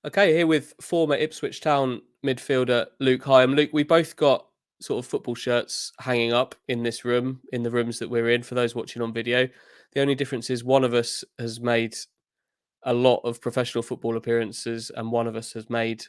Okay, here with former Ipswich Town midfielder Luke Hyam. Luke, we both got sort of football shirts hanging up in this room, in the rooms that we're in, for those watching on video. The only difference is one of us has made a lot of professional football appearances and one of us has made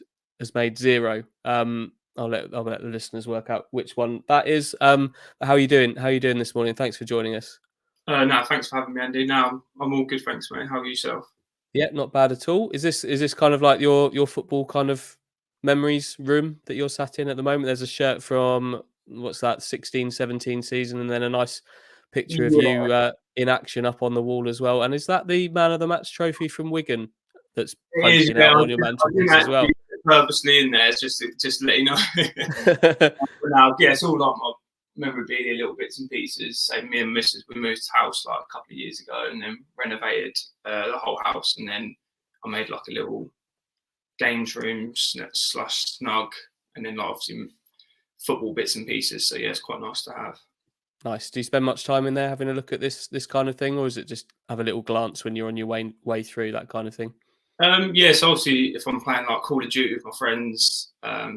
zero. I'll let the listeners work out which one that is. How are you doing? How are you doing this morning? Thanks for joining us. No, thanks for having me, Andy. No, I'm all good, thanks, mate. How are yourself? Yeah, not bad at all. Is this kind of like your football kind of memories room that you're sat in at the moment? There's a shirt from what's that 16-17 season, and then a nice picture of Yeah, you in action up on the wall as well. And is that the man of the match trophy from Wigan that's it is. poking Yeah, out I on your didn't mantelpiece as actually well? put it purposely in there, it's just to let you know. But now, yeah, it's all like my memorabilia, little bits and pieces. So me and Mrs. we moved house like a couple of years ago, and then renovated the whole house, and then I made like a little games room slash snug, and then like obviously football bits and pieces. So yeah, it's quite nice to have. Nice. Do you spend much time in there having a look at this kind of thing, or is it just have a little glance when you're on your way through that kind of thing? Yeah, so obviously, if I'm playing like Call of Duty with my friends,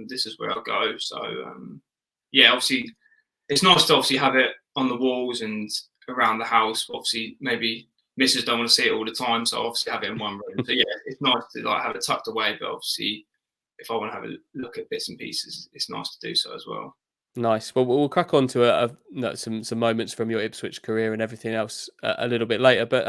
this is where I go. So, yeah, obviously, it's nice to obviously have it on the walls and around the house. Obviously, maybe missus don't want to see it all the time, so obviously have it in one room. So yeah, it's nice to like have it tucked away. But obviously, if I want to have a look at bits and pieces, it's nice to do so as well. Nice. Well, we'll crack on to no, some moments from your Ipswich career and everything else a little bit later. But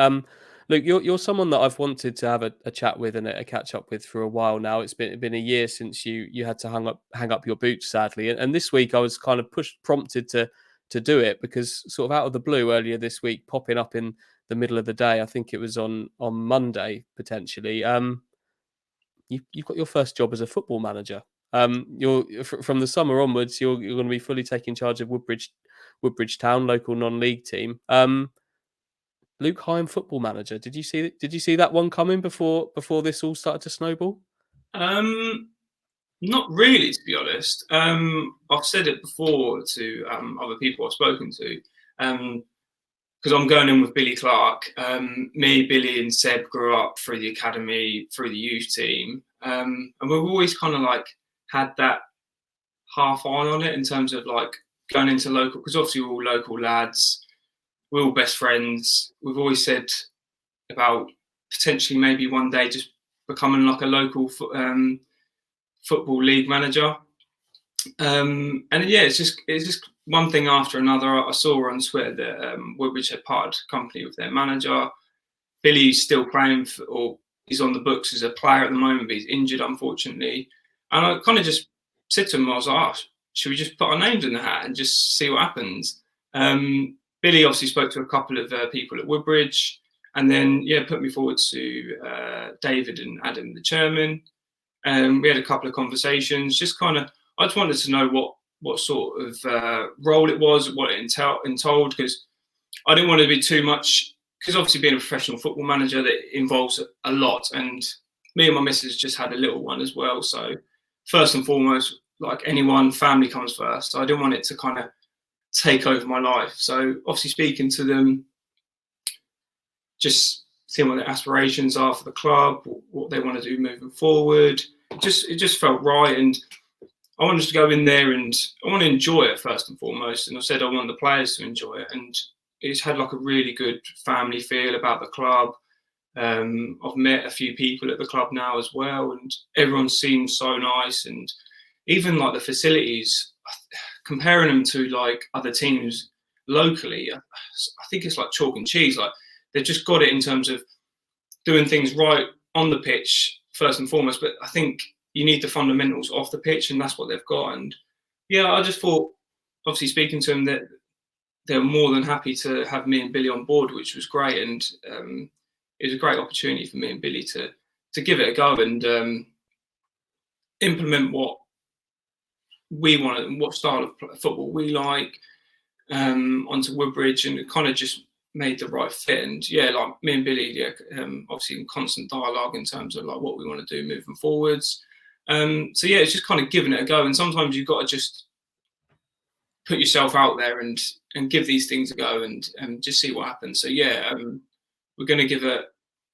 Luke, you're someone that I've wanted to have a chat with and a catch up with for a while now. It's been a year since you had to hang up your boots, sadly, and this week I was kind of prompted to do it because sort of out of the blue earlier this week, popping up in the middle of the day. I think it was on Monday potentially. You've got your first job as a football manager. You're from the summer onwards. You're going to be fully taking charge of Woodbridge Town, local non-league team. Luke Hyam, football manager. Did you see that one coming before this all started to snowball? Um, Not really, to be honest. I've said it before to other people I've spoken to. Because I'm going in with Billy Clark. Me, Billy, and Seb grew up through the academy, through the youth team, and we've always kind of like had that half eye on it in terms of like going into local. Because obviously we're all local lads, we're all best friends. We've always said about potentially maybe one day just becoming like a local football league manager. And yeah, it's just one thing after another. I saw on Twitter that Woodbridge had parted company with their manager. Billy's still playing or he's on the books as a player at the moment, but he's injured unfortunately. And I kind of just said to him, I was like, oh, should we just put our names in the hat and just see what happens? Billy obviously spoke to a couple of people at Woodbridge, and then yeah, put me forward to David and Adam, the chairman. We had a couple of conversations, just kind of. I just wanted to know what sort of role it was, what it entailed, because I didn't want to be too much. Because obviously, being a professional football manager, that involves a lot, and me and my missus just had a little one as well. So first and foremost, like anyone, family comes first. So I didn't want it to kind of take over my life. So obviously, speaking to them, just seeing what their aspirations are for the club, what they want to do moving forward. It just felt right, and I wanted to go in there and I want to enjoy it first and foremost. And I said I want the players to enjoy it, and it's had like a really good family feel about the club. I've met a few people at the club now as well, and everyone seems so nice. And even like the facilities, comparing them to like other teams locally, I think it's like chalk and cheese. Like they've just got it in terms of doing things right on the pitch first and foremost. But I think you need the fundamentals off the pitch, and that's what they've got. And yeah, I just thought, obviously speaking to them, that they're more than happy to have me and Billy on board, which was great. And it was a great opportunity for me and Billy to give it a go and implement what we wanted and what style of football we like onto Woodbridge, and it kind of just made the right fit. And yeah, like me and Billy, yeah, obviously in constant dialogue in terms of like what we want to do moving forwards. So yeah, it's just kind of giving it a go. And sometimes you've got to just put yourself out there and give these things a go and just see what happens. So yeah, we're going to give it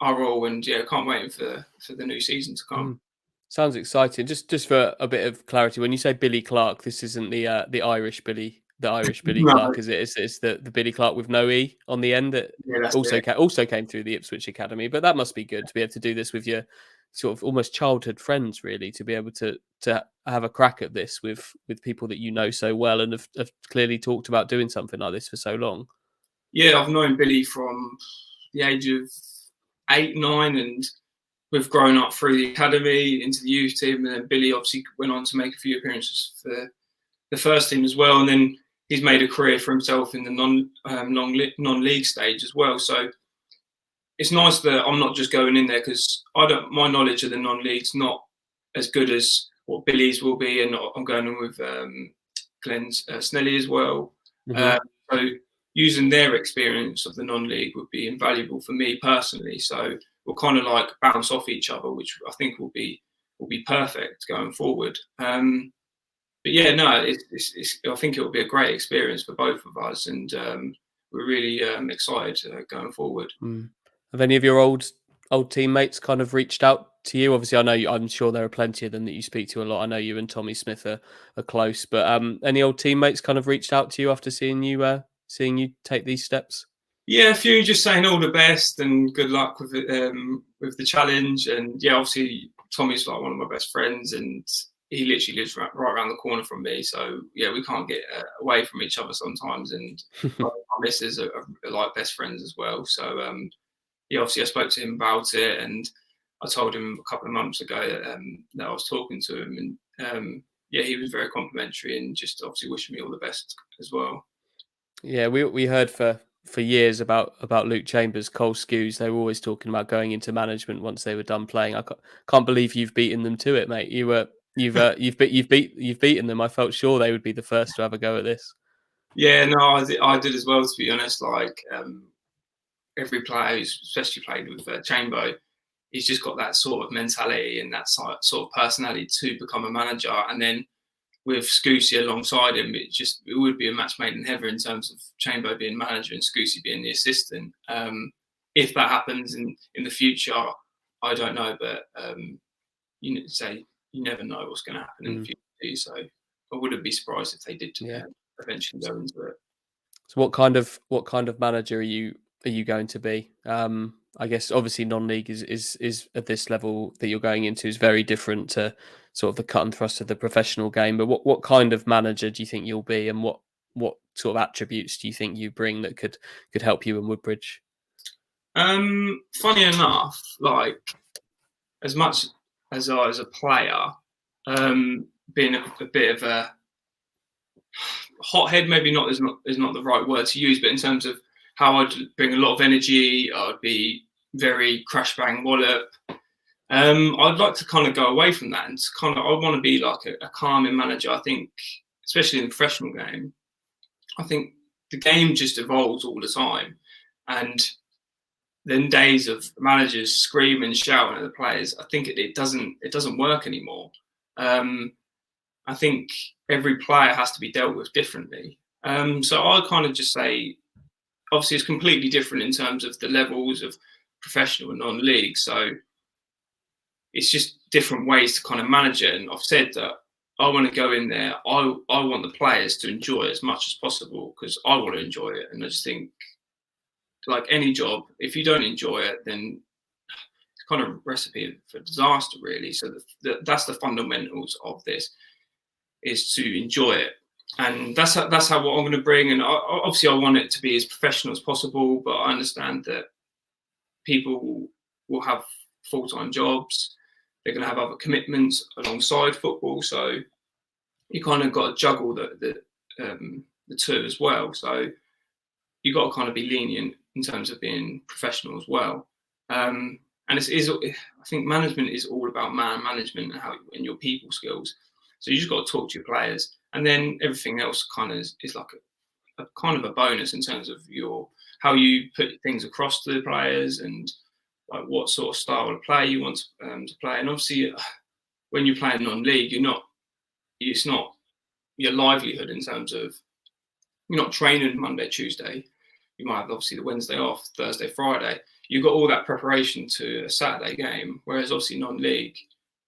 our all, and yeah, can't wait for the new season to come. Sounds exciting. Just for a bit of clarity, when you say Billy Clark, this isn't the Irish Billy No, Clark, is it? It's the Billy Clark with no e on the end that yeah, that's also it. also came through the Ipswich Academy. But that must be good to be able to do this with your sort of almost childhood friends, really, to be able to have a crack at this with people that you know so well and have clearly talked about doing something like this for so long. Yeah, I've known Billy from the age of 8, 9, and we've grown up through the academy into the youth team. And then Billy obviously went on to make a few appearances for the first team as well. And then he's made a career for himself in the non-league stage as well. So it's nice that I'm not just going in there because my knowledge of the non-league's not as good as what Billy's will be, and I'm going in with Glenn Snelly as well. Hmm. Uh, so using their experience of the non-league would be invaluable for me personally. So we'll kind of like bounce off each other, which I think will be perfect going forward. But yeah, no, I think it will be a great experience for both of us, and we're really excited going forward. Mm. Have any of your old teammates kind of reached out to you? Obviously, I know I'm sure there are plenty of them that you speak to a lot. I know you and Tommy Smith are close, but any old teammates kind of reached out to you after seeing you take these steps? Yeah, a few just saying all the best and good luck with the challenge. And yeah, obviously Tommy's like one of my best friends, and he literally lives right around the corner from me. So yeah, we can't get away from each other sometimes. And my missus are like best friends as well. So yeah, obviously I spoke to him about it, and I told him a couple of months ago that I was talking to him, and yeah, he was very complimentary and just obviously wishing me all the best as well. Yeah, we heard for years about Luke Chambers, Cole Skews. They were always talking about going into management once they were done playing. Can't believe you've beaten them to it, mate. You've beaten them. I felt sure they would be the first to have a go at this. Yeah, no, I did as well. To be honest, like every player who's especially played with Chambo, he's just got that sort of mentality and that sort of personality to become a manager. And then with Scousy alongside him, it would be a match made in heaven in terms of Chambo being manager and Scousy being the assistant. If that happens in the future, I don't know, but you never know what's going to happen in the Mm, future. So I wouldn't be surprised if they did yeah. eventually go into it. So what kind of manager are you going to be? I guess obviously non-league is at this level that you're going into is very different to sort of the cut and thrust of the professional game. But what kind of manager do you think you'll be, and what sort of attributes do you think you bring that could help you in Woodbridge? Funny enough, like as much as I as a player, being a bit of a hothead, maybe not is not the right word to use, but in terms of how I'd bring a lot of energy, I'd be very crash bang wallop. I'd like to kind of go away from that and kind of I want to be like a calming manager. I think, especially in the professional game, I think the game just evolves all the time, and then days of managers screaming and shouting at the players, I think it doesn't work anymore. Um, I think every player has to be dealt with differently. So I kind of just say, obviously, it's completely different in terms of the levels of professional and non-league. So it's just different ways to kind of manage it. And I've said that I want to go in there. I want the players to enjoy it as much as possible because I want to enjoy it. And I just think, like any job, if you don't enjoy it, then it's kind of a recipe for disaster, really. So that's the fundamentals of this, is to enjoy it, and that's how what I'm going to bring. And obviously, I want it to be as professional as possible, but I understand that people will have full-time jobs. They're going to have other commitments alongside football, so you kind of got to juggle the two as well. So you got to kind of be lenient in terms of being professional as well. And I think management is all about man management and your people skills. So you just got to talk to your players, and then everything else kind of is like a kind of a bonus in terms of how you put things across to the players and like what sort of style of play you want to play. And obviously, when you're playing non-league, it's not your livelihood in terms of you're not training Monday, Tuesday. You might have obviously the Wednesday off, Thursday, Friday. You've got all that preparation to a Saturday game. Whereas obviously non-league,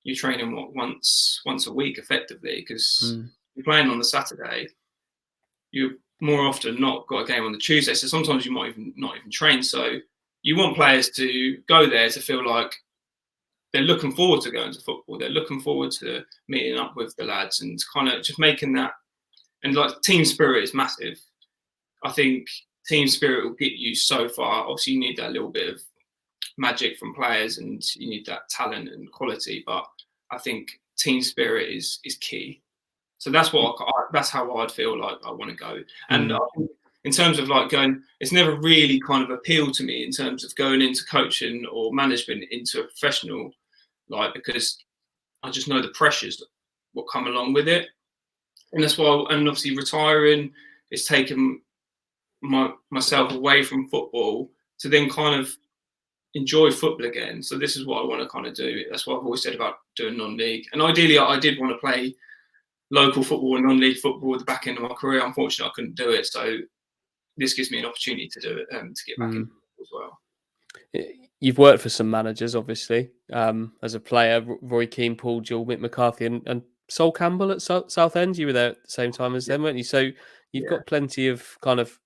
you're training once a week effectively, because Mm. you're playing on the Saturday. You more often not got a game on the Tuesday, so sometimes you might even not even train. So you want players to go there to feel like they're looking forward to going to football. They're looking forward to meeting up with the lads and kind of just making that. And like team spirit is massive. I think team spirit will get you so far. Obviously, you need that little bit of magic from players, and you need that talent and quality. But I think team spirit is key. So that's that's how I'd feel like I want to go. And I Mm. think in terms of like going, it's never really kind of appealed to me in terms of going into coaching or management into a professional, like, because I just know the pressures that will come along with it. And that's why, and obviously retiring is taking myself away from football to then kind of enjoy football again. So this is what I want to kind of do. That's what I've always said about doing non-league. And ideally, I did want to play local football and non-league football at the back end of my career. Unfortunately, I couldn't do it. So this gives me an opportunity to do it, to get back into Mm. football as well. You've worked for some managers, obviously, as a player. Roy Keane, Paul Jewell, Mick McCarthy, and Sol Campbell at Southend. You were there at the same time as Yeah. them, weren't you? So you've Yeah. got plenty of kind of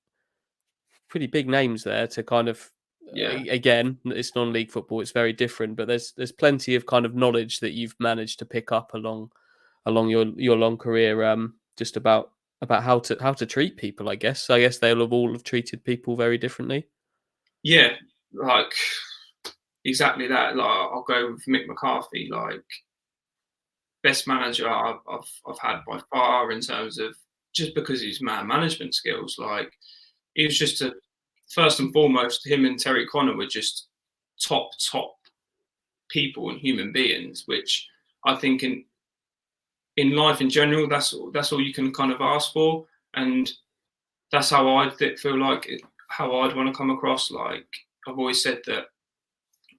pretty big names there to kind of. Yeah. Again, it's non-league football; it's very different. But there's plenty of kind of knowledge that you've managed to pick up along your long career. Just about how to treat people. I guess they'll have all have treated people very differently. Yeah. Like exactly that. Like I'll go with Mick McCarthy. Like best manager I've had by far in terms of just because of his man management skills. Like he was just a first and foremost, him and Terry Connor were just top people and human beings, which I think in life in general, that's all you can kind of ask for, and that's how I feel like how I'd want to come across. Like I've always said that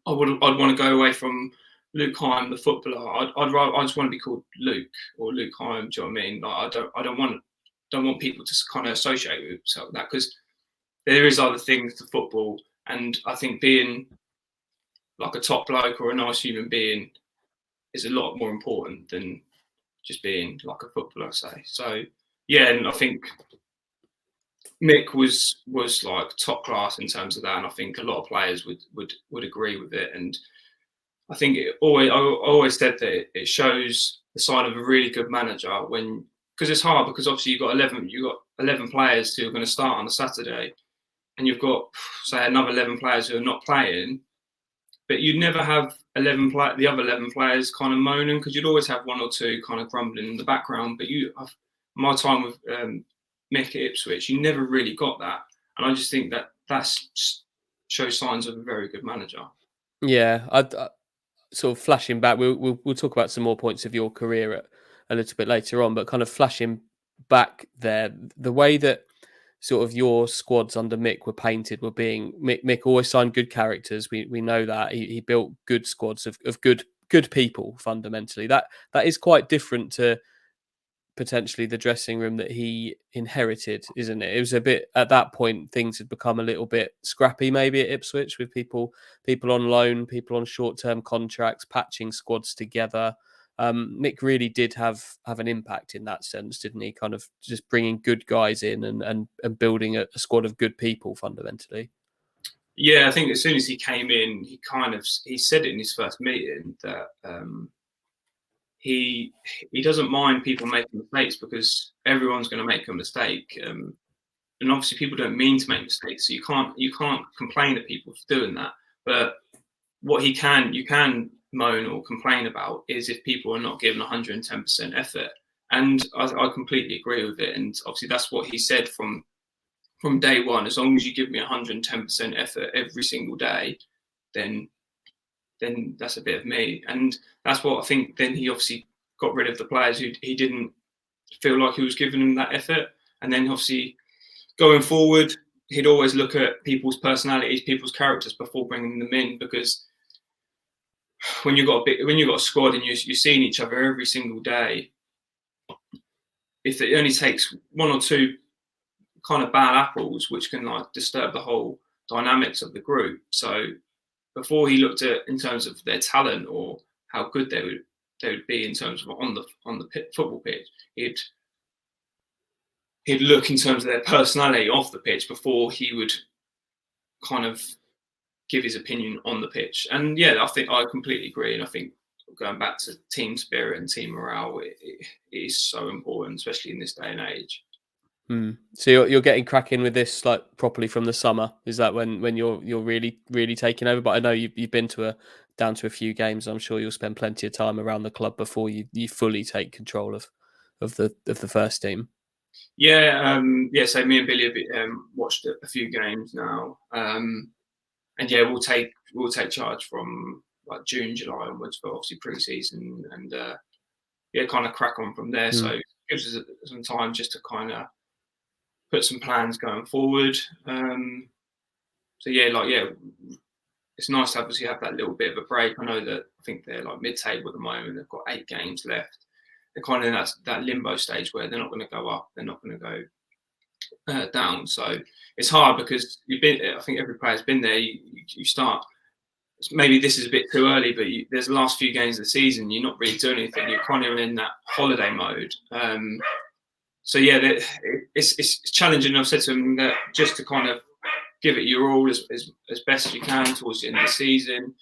I'd want to go away from Luke Hyam, the footballer. I just want to be called Luke or Luke Hyam. Do you know what I mean? Like I don't want people to kind of associate with that, because there is other things to football, and I think being like a top bloke or a nice human being is a lot more important than just being like a footballer, say. So yeah, and I think Mick was like top class in terms of that, and I think a lot of players would agree with it. And I think I always said that it shows the sign of a really good manager when, because it's hard, because obviously you've got 11 players who are going to start on a Saturday, and you've got say another 11 players who are not playing, but you'd never have the other 11 players kind of moaning, because you'd always have one or two kind of grumbling in the background. But my time with Mick at Ipswich, you never really got that, and I just think that shows signs of a very good manager. Yeah, I sort of flashing back. We'll talk about some more points of your career a little bit later on, but kind of flashing back there, the way that sort of your squads under Mick were painted were being Mick always signed good characters. We know that he built good squads of good people fundamentally. That is quite different to potentially the dressing room that he inherited, isn't it? It was a bit at that point things had become a little bit scrappy maybe at Ipswich, with people on loan, people on short-term contracts, patching squads together. Mick really did have an impact in that sense, didn't he? Kind of just bringing good guys in and building a squad of good people fundamentally. Yeah, I think as soon as he came in, he said it in his first meeting that he doesn't mind people making mistakes, because everyone's going to make a mistake, and obviously people don't mean to make mistakes, so you can't complain at people for doing that. But what you can moan or complain about is if people are not giving 110% effort, and I completely agree with it. And obviously that's what he said from day one. As long as you give me 110% effort every single day, then that's a bit of me. And that's what I think. Then he obviously got rid of the players who he didn't feel like he was giving them that effort. And then obviously going forward, he'd always look at people's personalities, people's characters before bringing them in, because when you've got a squad and you're seeing each other every single day, if it only takes one or two kind of bad apples, which can like disturb the whole dynamics of the group. So before he looked at in terms of their talent or how good they would be in terms of on the football pitch. He'd look in terms of their personality off the pitch before he would kind of give his opinion on the pitch. And yeah, I think I completely agree. And I think going back to team spirit and team morale, it is so important, especially in this day and age. So you're getting cracking with this like properly from the summer. Is that when you're really taking over? But I know you've been down to a few games. I'm sure you'll spend plenty of time around the club before you fully take control of the first team. Yeah, so me and Billy have watched a few games now, and yeah, we'll take charge from like June, July onwards for obviously pre-season, and yeah, kind of crack on from there. So it gives us some time just to kind of put some plans going forward. So yeah, it's nice to obviously have that little bit of a break. I know that I think they're like mid-table at the moment. They've got 8 games left. They're kind of in that limbo stage where they're not going to go up, they're not going to go down. So it's hard because I think every player's been there. You start. Maybe this is a bit too early, but there's the last few games of the season. You're not really doing anything. You're kind of in that holiday mode. So yeah, it's challenging. I've said to them that just to kind of give it your all as best as you can towards the end of the season,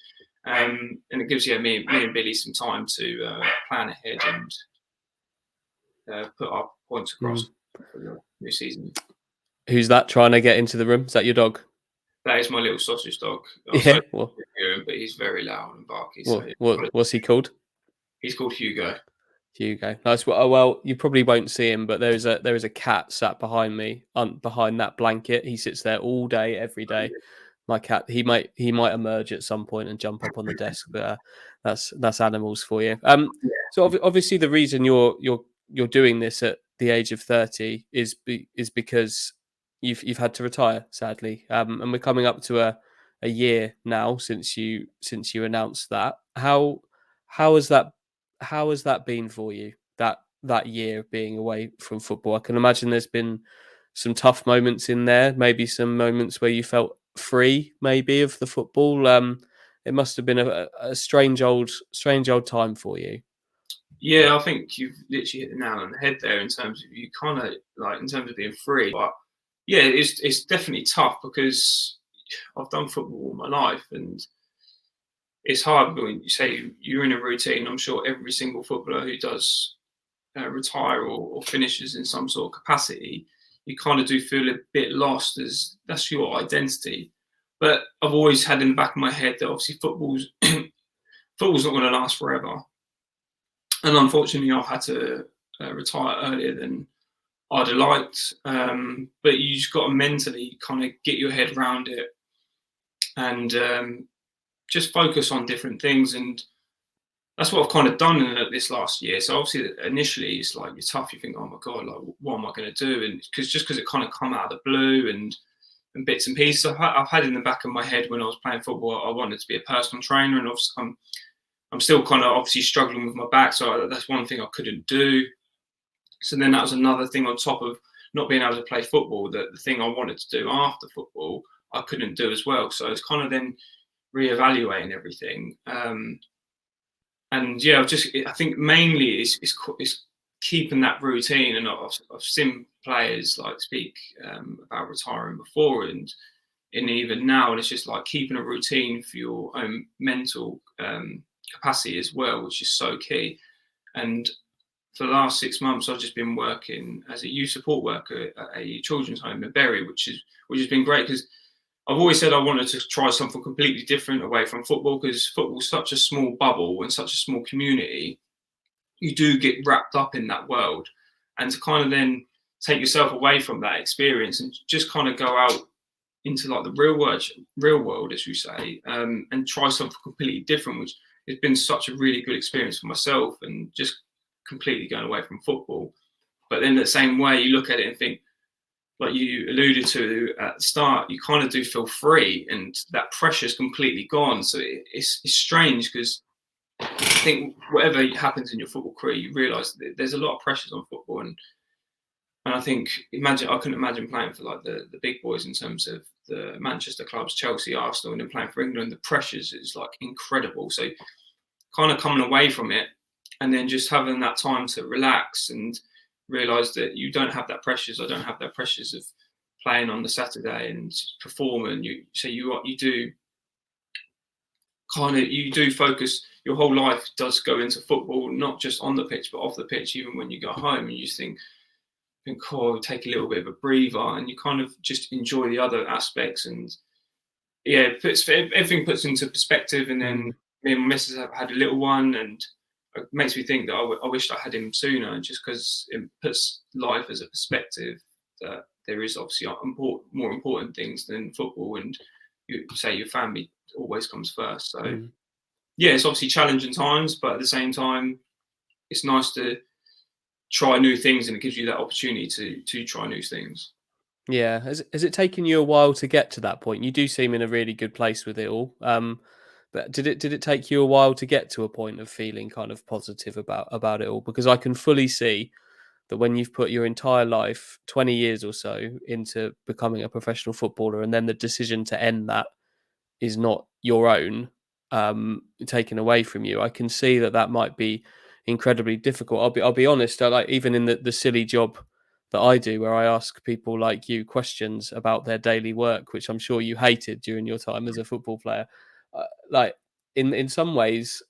and it gives me and Billy some time to plan ahead and put our points across for the new season. Who's that trying to get into the room? Is that your dog? That is my little sausage dog. Yeah, but he's very loud and barky. What's he called? He's called Hugo. Hugo. Nice. Well, you probably won't see him, but there is a cat sat behind me, behind that blanket. He sits there all day, every day. My cat. He might emerge at some point and jump up on the desk, but that's animals for you. So obviously the reason you're doing this at the age of 30 is because you've had to retire, sadly, and we're coming up to a year now since you announced that. How has that been for you, that year of being away from football? I can imagine there's been some tough moments in there, maybe some moments where you felt free, maybe, of the football. It must have been a strange old time for you. Yeah, I think you've literally hit the nail on the head there in terms of you kind of like in terms of being free. But yeah, it's definitely tough because I've done football all my life, and it's hard when you say you're in a routine. I'm sure every single footballer who does retire or finishes in some sort of capacity, you kind of do feel a bit lost, as that's your identity. But I've always had in the back of my head that obviously football's not going to last forever. And unfortunately, I've had to retire earlier than I'd have liked. But you just got to mentally kind of get your head around it and just focus on different things. And that's what I've kind of done in this last year. So obviously, initially, it's like you're tough. You think, oh my God, like what am I going to do? And because it kind of come out of the blue and bits and pieces. I've had in the back of my head when I was playing football, I wanted to be a personal trainer, and obviously I'm still kind of obviously struggling with my back, so that's one thing I couldn't do. So then that was another thing on top of not being able to play football, that the thing I wanted to do after football, I couldn't do as well. So it's kind of then reevaluating everything. And yeah, I think mainly it's keeping that routine. And I've seen players like speak about retiring before and even now, and it's just like keeping a routine for your own mental capacity as well, which is so key. And for the last 6 months, I've just been working as a youth support worker at a children's home in Bury, which has been great because I've always said I wanted to try something completely different away from football, because football's such a small bubble and such a small community. You do get wrapped up in that world, and to kind of then take yourself away from that experience and just kind of go out into like the real world, as you say, and try something completely different, which has been such a really good experience for myself, and just completely going away from football. But then the same way you look at it and think, like you alluded to at the start, you kind of do feel free, and that pressure is completely gone. So it's strange, because I think whatever happens in your football career, you realise that there's a lot of pressures on football, and I think I couldn't imagine playing for like the big boys in terms of the Manchester clubs, Chelsea, Arsenal, and then playing for England. The pressures is like incredible. So kind of coming away from it, and then just having that time to relax and realize that you don't have that pressures. I don't have that pressures of playing on the Saturday and performing. You do you do focus. Your whole life does go into football, not just on the pitch but off the pitch. Even when you go home, and you just think, oh, take a little bit of a breather, and you kind of just enjoy the other aspects. And yeah, everything puts into perspective. And then me and my missus have had a little one, and it makes me think that I wished I had him sooner, just because it puts life as a perspective that there is obviously more important things than football, and you say your family always comes first. So yeah, it's obviously challenging times, but at the same time, it's nice to try new things, and it gives you that opportunity to try new things. Yeah. Has it taken you a while to get to that point? You do seem in a really good place with it all. But did it take you a while to get to a point of feeling kind of positive about it all? Because I can fully see that when you've put your entire life, 20 years or so, into becoming a professional footballer, and then the decision to end that is not your own, taken away from you, I can see that might be incredibly difficult. I'll be honest. I like, even in the silly job that I do, where I ask people like you questions about their daily work, which I'm sure you hated during your time as a football player. Like, in some ways,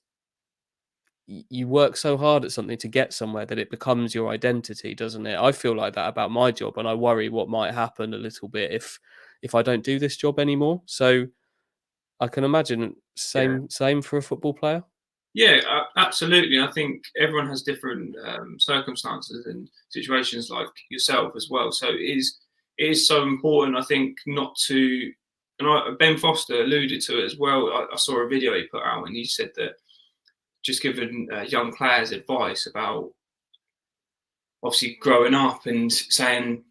you work so hard at something to get somewhere that it becomes your identity, doesn't it? I feel like that about my job, and I worry what might happen a little bit if I don't do this job anymore. So I can imagine Yeah. same for a football player. Yeah, absolutely. I think everyone has different circumstances and situations like yourself as well. So it is so important, I think, not to. And Ben Foster alluded to it as well. I saw a video he put out, and he said that just giving young players advice about obviously growing up and saying,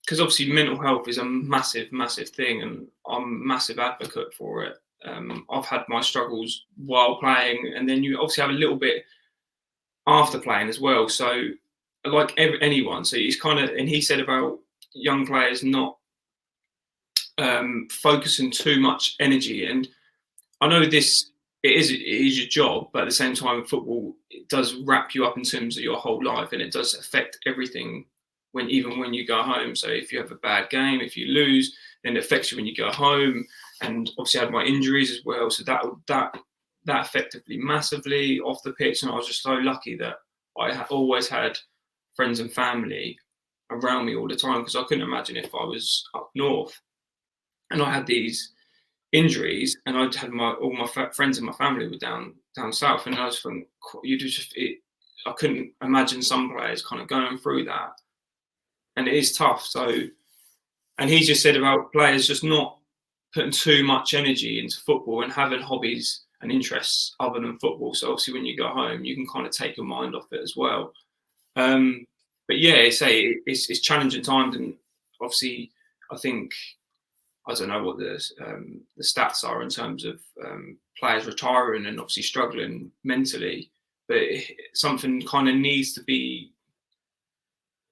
because obviously mental health is a massive, massive thing, and I'm a massive advocate for it. I've had my struggles while playing, and then you obviously have a little bit after playing as well. So, like anyone, so he's kind of, and he said about young players not focusing too much energy. And I know it is your job, but at the same time, football, it does wrap you up in terms of your whole life, and it does affect everything even when you go home. So if you have a bad game, if you lose, then it affects you when you go home. And obviously, I had my injuries as well, so that affected me massively off the pitch. And I was just so lucky that I always had friends and family around me all the time, because I couldn't imagine if I was up north and I had these injuries, and I'd had all my friends and my family were down south, and I was thinking, I couldn't imagine some players kind of going through that, and it is tough. So, and he just said about players just not putting too much energy into football and having hobbies and interests other than football. So obviously, when you go home, you can kind of take your mind off it as well. But yeah, it's challenging times, and obviously, I think, I don't know what the stats are in terms of players retiring and obviously struggling mentally, but something kind of needs to be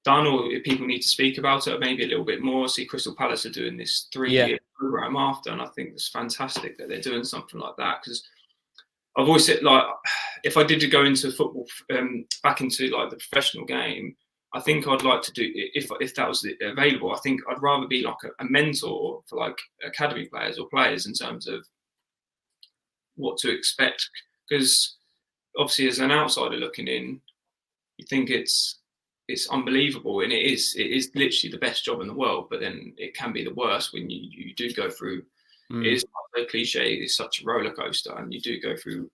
done, or people need to speak about it maybe a little bit more. I see Crystal Palace are doing this 3-year program after, and I think it's fantastic that they're doing something like that, because I've always said, like, if I did go into football, back into like the professional game, I think I'd like to do, if that was available, I think I'd rather be like a mentor for like academy players or players in terms of what to expect. Because obviously, as an outsider looking in, you think it's unbelievable, and it is literally the best job in the world. But then it can be the worst when you do go through. It is so cliche. It's such a roller coaster, and you do go through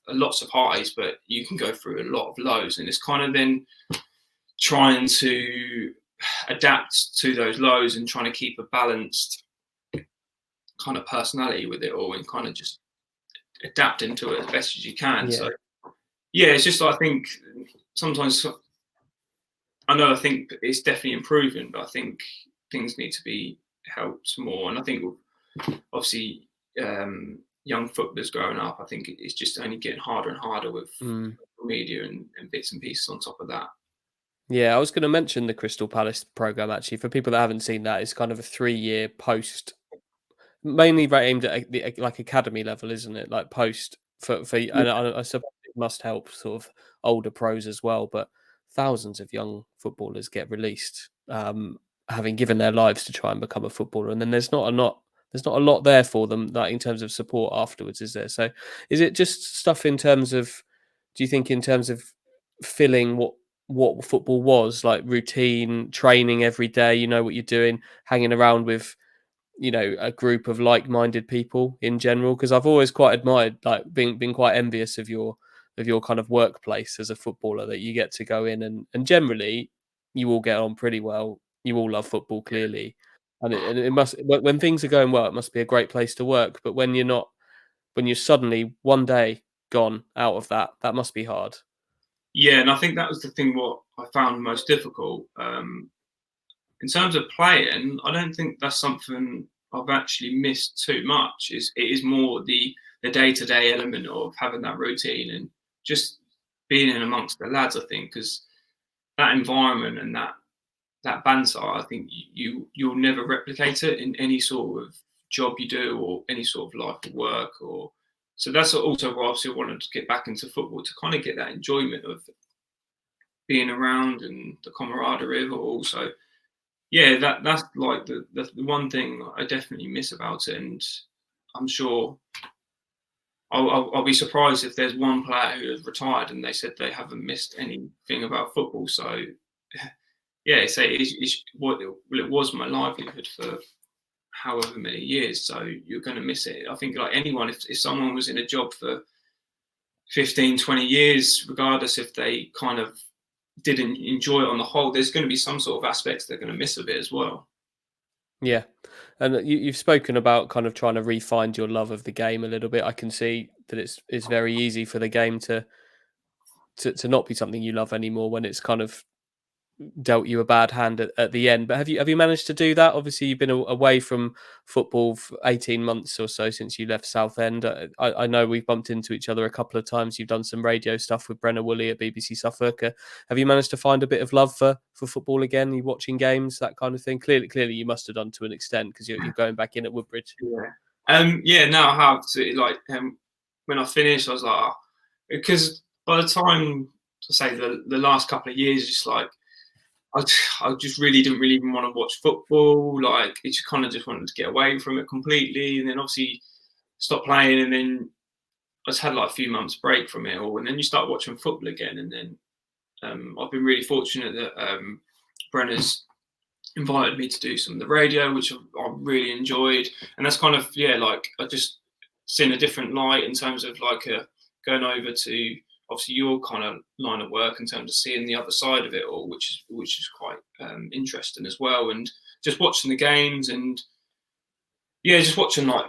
lots of highs, but you can go through a lot of lows, and it's kind of then trying to adapt to those lows and trying to keep a balanced kind of personality with it all, and kind of just adapting to it as best as you can. Yeah. So yeah, it's just, I think sometimes, I think it's definitely improving, but I think things need to be helped more. And I think obviously young footballers growing up, I think it's just only getting harder and harder with media and bits and pieces on top of that. Yeah, I was going to mention the Crystal Palace program actually. For people that haven't seen that, it's kind of a 3-year post, mainly aimed at like academy level, isn't it? Like post for and I suppose it must help sort of older pros as well. But thousands of young footballers get released, having given their lives to try and become a footballer, and then there's not a lot there for them, like in terms of support afterwards, is there? So, is it just stuff in terms of? Do you think in terms of filling what football was like, routine training every day? You know what you're doing, hanging around with a group of like-minded people in general, because I've always quite admired, like being quite envious of your kind of workplace as a footballer, that you get to go in and generally you all get on pretty well, you all love football clearly, and it must, when things are going well, it must be a great place to work, but when you're not, when you're suddenly one day gone out of that, that must be hard. Yeah, and I think that was the thing what I found most difficult. In terms of playing, I don't think that's something I've actually missed too much. It is more the day-to-day element of having that routine and just being in amongst the lads. I think because that environment and that banter, I think you'll never replicate it in any sort of job you do or any sort of life of work. Or so that's also why I still wanted to get back into football, to kind of get that enjoyment of being around and the camaraderie of it all. So yeah, that's like the one thing I definitely miss about it, and I'm sure I'll be surprised if there's one player who has retired and they said they haven't missed anything about football. So yeah, it was my livelihood for however many years, so you're going to miss it. I think like anyone, if someone was in a job for 15, 20 years, regardless if they kind of didn't enjoy it on the whole, there's going to be some sort of aspects they're going to miss of it as well. Yeah, and you've spoken about kind of trying to re-find your love of the game a little bit. I can see that it's very easy for the game to not be something you love anymore when it's kind of dealt you a bad hand at the end. But have you managed to do that? Obviously, you've been away from football for 18 months or so since you left Southend. I know we've bumped into each other a couple of times. You've done some radio stuff with Brenna Woolley at BBC Suffolk. Have you managed to find a bit of love for football again? Are you watching games, that kind of thing? Clearly, you must have done to an extent, because you're going back in at Woodbridge. Yeah. No, I have to. Like, when I finished, I was like, because by the time, say the last couple of years, just like I just really didn't really even want to watch football. Like, it just kind of just wanted to get away from it completely, and then obviously stop playing, and then I just had like a few months break from it all, and then you start watching football again, and then I've been really fortunate that Brenna's invited me to do some of the radio, which I really enjoyed, and that's kind of like I just seen a different light in terms of like going over to obviously your kind of line of work in terms of seeing the other side of it all, which is quite interesting as well, and just watching the games, and yeah, just watching, like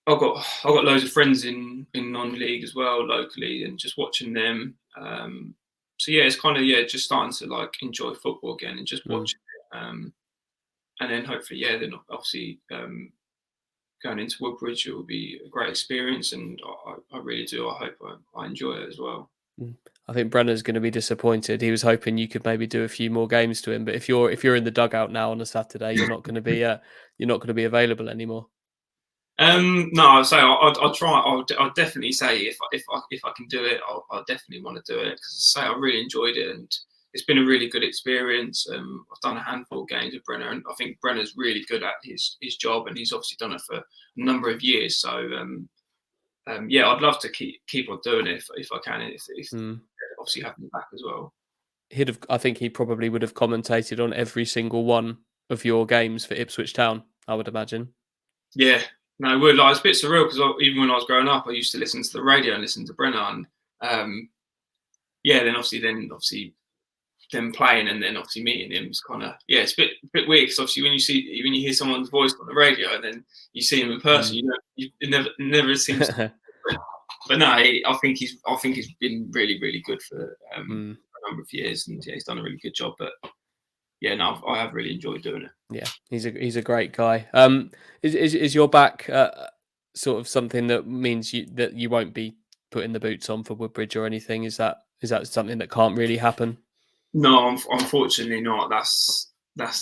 I've got loads of friends in non-league as well locally, and just watching them. So yeah, it's kind of just starting to like enjoy football again and just watching it. And then hopefully, then obviously going into Woodbridge, it will be a great experience, and I really do. I hope I enjoy it as well. I think Brenner's going to be disappointed. He was hoping you could maybe do a few more games to him, but if you're in the dugout now on a Saturday, you're not going to be available anymore. No, I'll say I'll try. I'll definitely say if I can do it, I'll definitely want to do it, because I really enjoyed it, and it's been a really good experience. I've done a handful of games with Brenner, and I think Brenner's really good at his job, and he's obviously done it for a number of years. So I'd love to keep on doing it if I can. If obviously have me back as well. I think he probably would have commentated on every single one of your games for Ipswich Town, I would imagine. Yeah, no, it would. Like, it's a bit surreal, because even when I was growing up, I used to listen to the radio and listen to Brenner, and then obviously them playing and then obviously meeting him is kind of it's a bit weird, because obviously when you hear someone's voice on the radio and then you see him in person, it never seems to. But no, I think he's been really, really good for a number of years, and he's done a really good job. But I have really enjoyed doing it. Yeah, he's a great guy. Is your back sort of something that means that you won't be putting the boots on for Woodbridge or anything? Is that something that can't really happen? No, unfortunately not. That's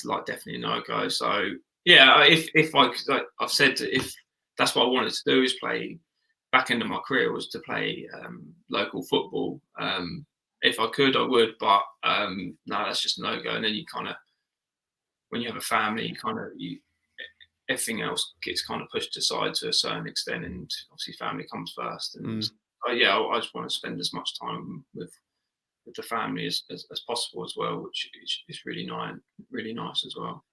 like definitely a no-go. So yeah, if I've said that if that's what I wanted to do, is play back end of my career was to play local football. If I could, I would, but no, that's just no go. And then you kind of, when you have a family, everything else gets kind of pushed aside to a certain extent, and obviously family comes first. And yeah, I just want to spend as much time with the family as possible as well, which is really nice as well.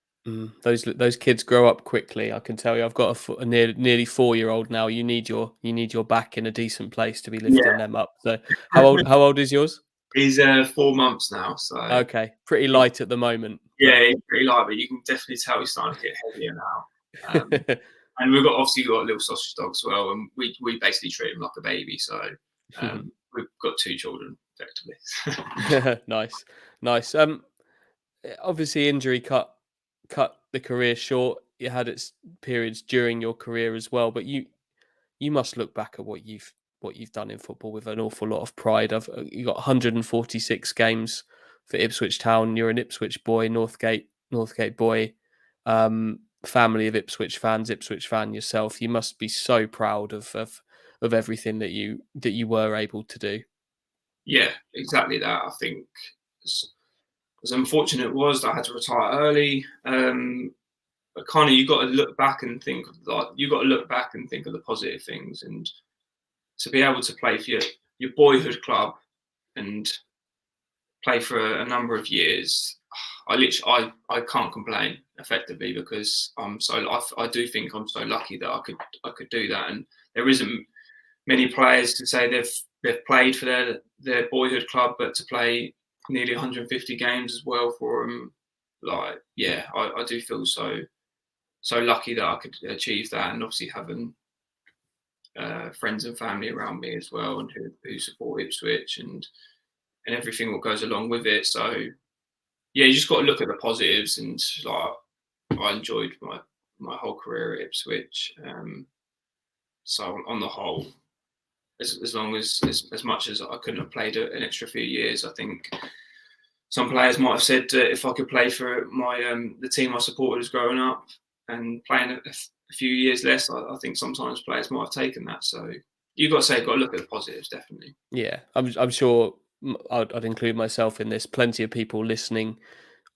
Those kids grow up quickly. I can tell you. I've got a nearly 4-year-old now. You need your back in a decent place to be lifting Yeah, them up. So how old is yours? he's 4 months now, so Okay, pretty light at the moment, yeah, but he's pretty light, but you can definitely tell he's starting to get heavier now. And we've obviously got a little sausage dog as well, and we basically treat him like a baby. So we've got 2 children effectively. nice. Obviously injury cut the career short. You had its periods during your career as well, but you must look back at what you've done in football with an awful lot of pride. You got 146 games for Ipswich Town. You're an Ipswich boy, Northgate boy, family of Ipswich fans, Ipswich fan yourself. You must be so proud of everything that you were able to do. Yeah, exactly that. I think as unfortunate it was that I had to retire early. But kind of you got to look back and think of the positive things, and to be able to play for your boyhood club and play for a number of years, I can't complain effectively, because I do think I'm so lucky that I could do that. And there isn't many players to say they've played for their boyhood club, but to play nearly 150 games as well for them, like, yeah, I do feel so lucky that I could achieve that, and obviously having friends and family around me as well, and who support Ipswich and everything that goes along with it. So yeah, you just got to look at the positives, and like, I enjoyed my whole career at Ipswich. So on the whole, as long as much as I couldn't have played an extra few years, I think some players might have said if I could play for the team I supported as growing up and playing a few years less, I think sometimes players might have taken that. So you've got to look at the positives, definitely. Yeah, I'm sure I'd include myself in this. Plenty of people listening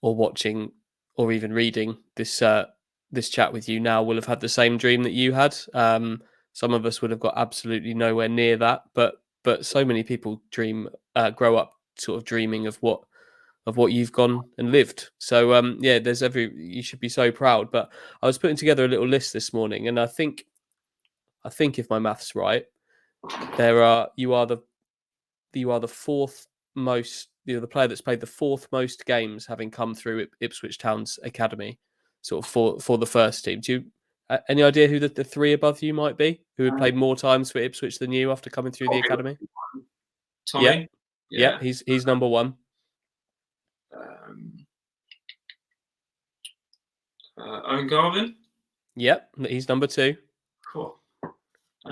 or watching or even reading this chat with you now will have had the same dream that you had. Some of us would have got absolutely nowhere near that, but so many people grow up sort of dreaming of what you've gone and lived. So yeah, you should be so proud. But I was putting together a little list this morning, and I think if my maths right, you are the fourth most, the player that's played the fourth most games, having come through Ipswich Town's academy, sort of for the first team. Do you any idea who the 3 above you might be, who had played more times for Ipswich than you after coming through the academy? Yeah, Tommy, yeah, yeah, he's number 1. um, Owen Garvin. Yep, he's number 2. Cool.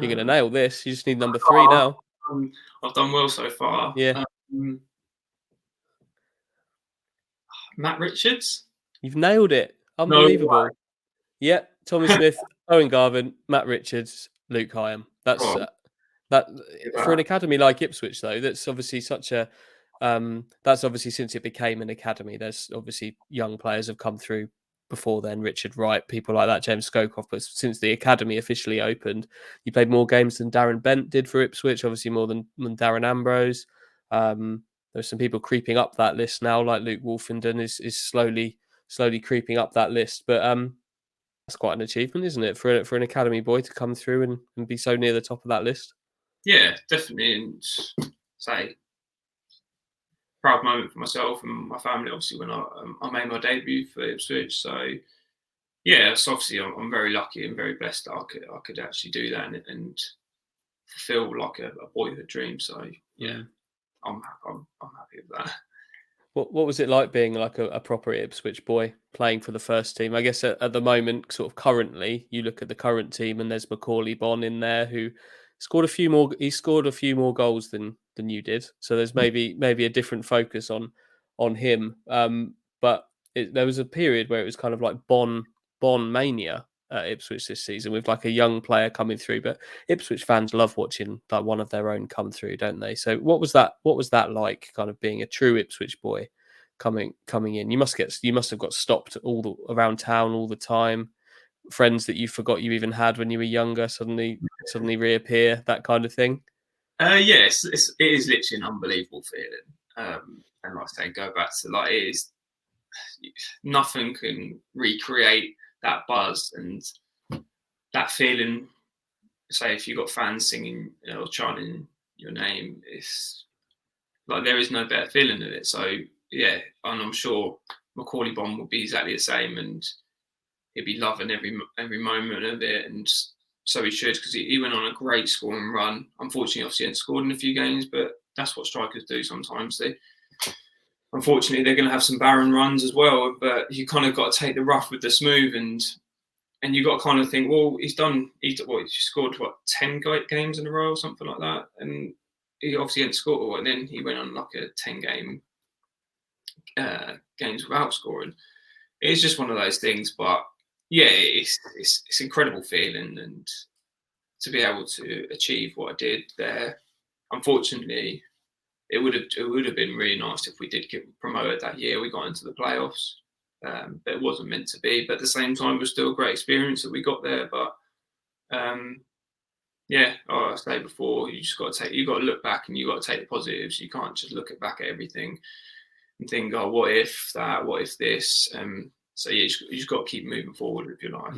You're gonna Um, nail this. You just need number 3 now. I've done well so far. Yeah, Matt Richards. you've nailed it. No way. Unbelievable. Yep, Tommy Smith, Owen Garvin, Matt Richards, Luke Hyam. That's Cool. that Look at for an that. academy like Ipswich, though. That's obviously that's obviously, since it became an academy, there's obviously young players have come through before then. Richard Wright, people like that, James Skokoff. But since the academy officially opened, you played more games than Darren Bent did for Ipswich. Obviously more than Darren Ambrose. There's some people creeping up that list now, like Luke Wolfenden is slowly creeping up that list. But that's quite an achievement, isn't it, for an academy boy to come through and be so near the top of that list? Yeah, definitely. And say, proud moment for myself and my family, obviously, when I made my debut for Ipswich. So yeah, so obviously I'm very lucky and very blessed that I could actually do that and fulfill like a boyhood dream. So yeah, Mm. I'm happy with that. What was it like being like a proper Ipswich boy playing for the first team? I guess at the moment, sort of currently, you look at the current team and there's Macaulay Bonne in there who scored a few more. He scored a few more goals than you did. So there's maybe a different focus on him. But there was a period where it was kind of like Bonne mania. at Ipswich this season with like a young player coming through. But Ipswich fans love watching like one of their own come through, don't they? So what was that? What was that like? Kind of being a true Ipswich boy coming in. You must have got stopped around town all the time. Friends that you forgot you even had when you were younger suddenly reappear. That kind of thing. Yes, it is literally an unbelievable feeling. And like I say, go back to like it is. Nothing can recreate that buzz and that feeling. Say if you got fans singing or chanting your name, it's like there is no better feeling than it. So yeah, and I'm sure Macaulay Bond will be exactly the same, and he'd be loving every moment of it, and so he should, because he went on a great scoring run. Unfortunately, obviously, he hadn't scored in a few games, but that's what strikers do sometimes. Unfortunately, they're going to have some barren runs as well, but you kind of got to take the rough with the smooth, and you got to kind of think, well, he scored 10 games in a row or something like that, and he obviously hadn't scored, and then he went on like a 10 games without scoring. It's just one of those things, but yeah, it's incredible feeling, and to be able to achieve what I did there. Unfortunately, it would have been really nice if we did get promoted that year. We got into the playoffs, but it wasn't meant to be. But at the same time, it was still a great experience that we got there. But yeah, like I said before, you got to look back and you got to take the positives. You can't just look back at everything and think, oh, what if that? What if this? So yeah, you just got to keep moving forward with your life.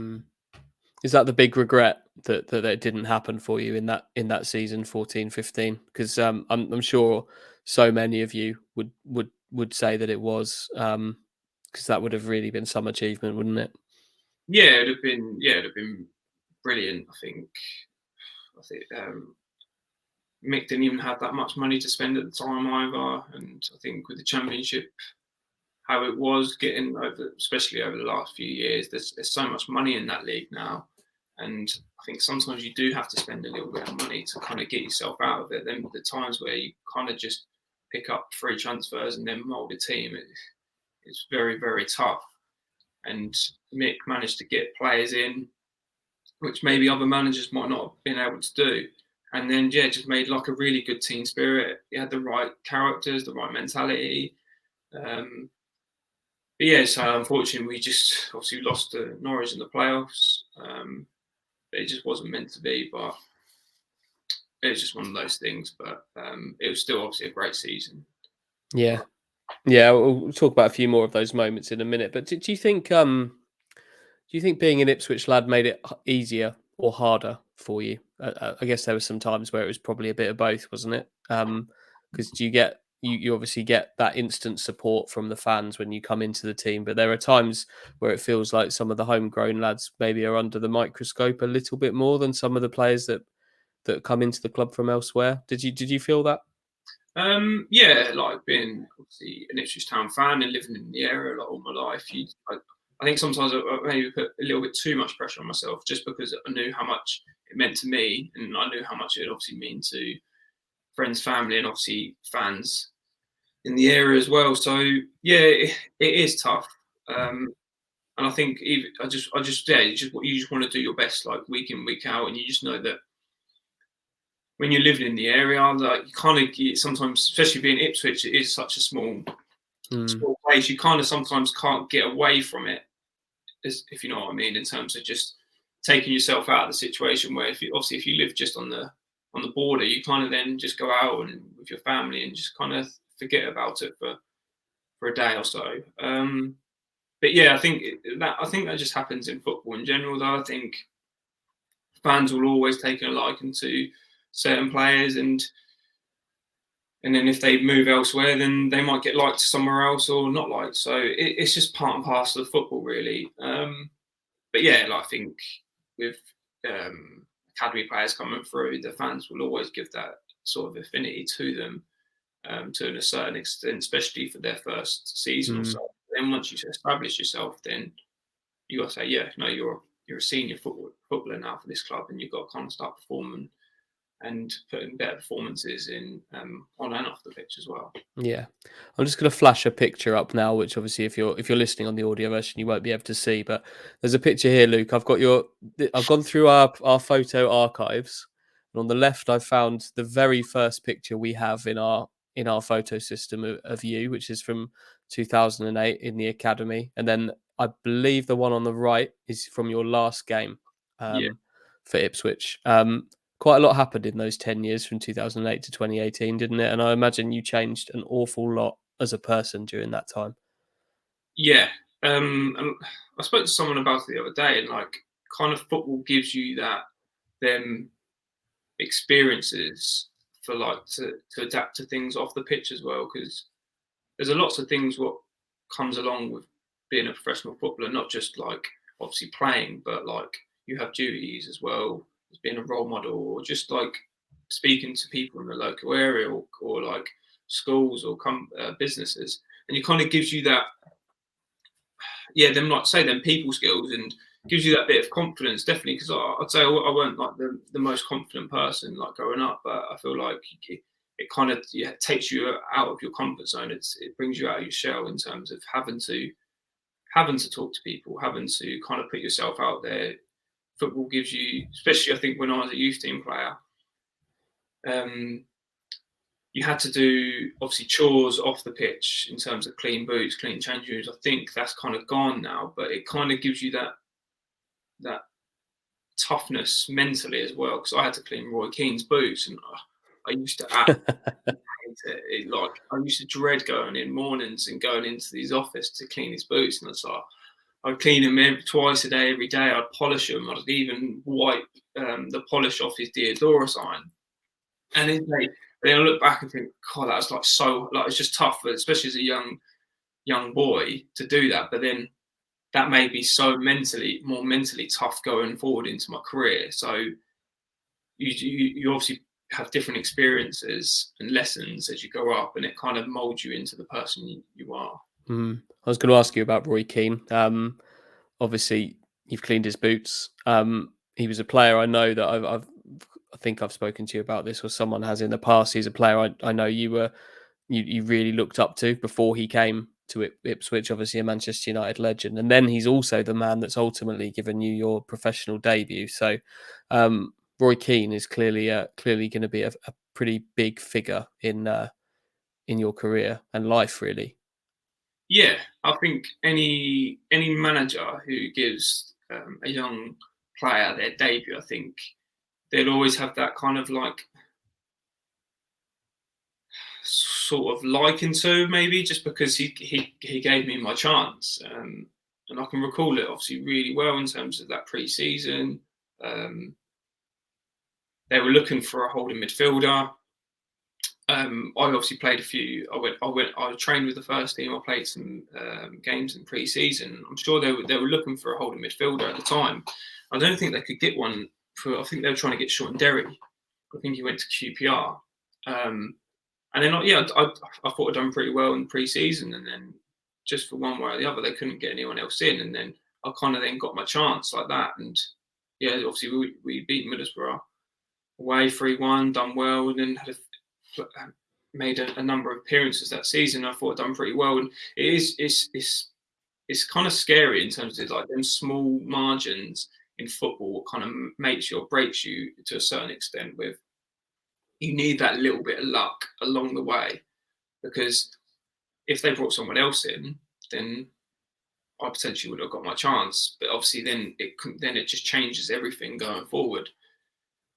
Is that the big regret that it didn't happen for you in that season 14-15? Because I'm sure so many of you would say that it was, because that would have really been some achievement, wouldn't it? Yeah, it'd have been brilliant. I think Mick didn't even have that much money to spend at the time either, and I think with the championship, how it was getting over, especially over the last few years, there's so much money in that league now, and I think sometimes you do have to spend a little bit of money to kind of get yourself out of it. Then the times where you kind of just pick up free transfers and then mould a team, it's very, very tough. And Mick managed to get players in, which maybe other managers might not have been able to do. And then, yeah, just made like a really good team spirit. He had the right characters, the right mentality. But yeah, so unfortunately, we just obviously lost to Norwich in the playoffs. It just wasn't meant to be, but it was just one of those things. But it was still obviously a great season. Yeah, we'll talk about a few more of those moments in a minute. But do you think being an Ipswich lad made it easier or harder for you? I guess there were some times where it was probably a bit of both, wasn't it? Because you obviously get that instant support from the fans when you come into the team, but there are times where it feels like some of the homegrown lads maybe are under the microscope a little bit more than some of the players that come into the club from elsewhere. Did you feel that? Yeah, like being obviously an Ipswich Town fan and living in the area like all my life, I think sometimes I maybe put a little bit too much pressure on myself just because I knew how much it meant to me, and I knew how much it would obviously mean to friends, family, and obviously fans in the area as well. So yeah, it is tough. And I think you just want to do your best, like week in, week out, and you just know that when you're living in the area, like you kind of sometimes, especially being Ipswich, it is such a small place. You kind of sometimes can't get away from it, if you know what I mean, in terms of just taking yourself out of the situation. Where if you live just on the border, you kind of then just go out and with your family and just kind of forget about it for a day or so. But yeah, I think that just happens in football in general. Though I think fans will always take a liking to certain players, and then if they move elsewhere, then they might get liked somewhere else or not liked. So it's just part and parcel of football, really. But yeah, like I think with academy players coming through, the fans will always give that sort of affinity to them to a certain extent, especially for their first season or so. Then once you establish yourself, then you got to say, yeah, no, you're a senior footballer now for this club, and you've got to kind of start performing and putting better performances in on and off the pitch as well. Yeah. I'm just gonna flash a picture up now, which obviously if you're listening on the audio version, you won't be able to see, but there's a picture here, Luke. I've gone through our photo archives, and on the left I've found the very first picture we have in our photo system of you, which is from 2008 in the academy. And then I believe the one on the right is from your last game Yeah, for Ipswich. Quite a lot happened in those 10 years from 2008 to 2018, didn't it? And I imagine you changed an awful lot as a person during that time. yeah. And I spoke to someone about it the other day, and like, kind of football gives you that them experiences for like to adapt to things off the pitch as well, because there's a lots of things what comes along with being a professional footballer, not just like obviously playing, but like you have duties as well as being a role model, or just like speaking to people in the local area, or like schools or businesses, and it kind of gives you that, yeah, them like say them people skills, and gives you that bit of confidence, definitely. Because I'd say I weren't like the most confident person like growing up, but I feel like it kind of, yeah, takes you out of your comfort zone. It brings you out of your shell in terms of having to talk to people, having to kind of put yourself out there. Football gives you, especially I think when I was a youth team player, um, you had to do obviously chores off the pitch in terms of clean boots, clean change rooms. I think that's kind of gone now, but it kind of gives you that toughness mentally as well. Because I had to clean Roy Keane's boots, and I used to hate it. Like, I used to dread going in mornings and going into his office to clean his boots, and it's like I'd clean them twice a day, every day. I'd polish them. I'd even wipe the polish off his Diodora sign. And it's like, then I look back and think, God, that was like so, like, it's just tough, especially as a young boy, to do that. But then that made me so more mentally tough going forward into my career. So you obviously have different experiences and lessons as you grow up, and it kind of molds you into the person you are. I was going to ask you about Roy Keane. Obviously, you've cleaned his boots. He was a player I know that I think I've spoken to you about this, or someone has in the past. He's a player I know you really looked up to before he came to Ipswich. Obviously, a Manchester United legend, and then he's also the man that's ultimately given you your professional debut. So, Roy Keane is clearly going to be a pretty big figure in your career and life, really. Yeah, I think any manager who gives a young player their debut, I think they'll always have that kind of like sort of liking to, maybe just because he gave me my chance, and I can recall it obviously really well in terms of that pre-season. Um, they were looking for a holding midfielder. I obviously played a few. I trained with the first team. I played some games in pre-season. I'm sure they were looking for a holding midfielder at the time. I don't think they could get one for. I think they were trying to get Sean Derry. I think he went to QPR. And then, yeah, I thought I'd done pretty well in pre-season, and then just for one way or the other, they couldn't get anyone else in, and then I kind of then got my chance like that. And yeah, obviously we beat Middlesbrough away 3-1, done well, and then made a number of appearances that season. I thought I'd done pretty well, and it's kind of scary in terms of like them small margins in football. What kind of makes you or breaks you to a certain extent with. You need that little bit of luck along the way, because if they brought someone else in, then I potentially would have got my chance. But obviously, then it just changes everything going forward.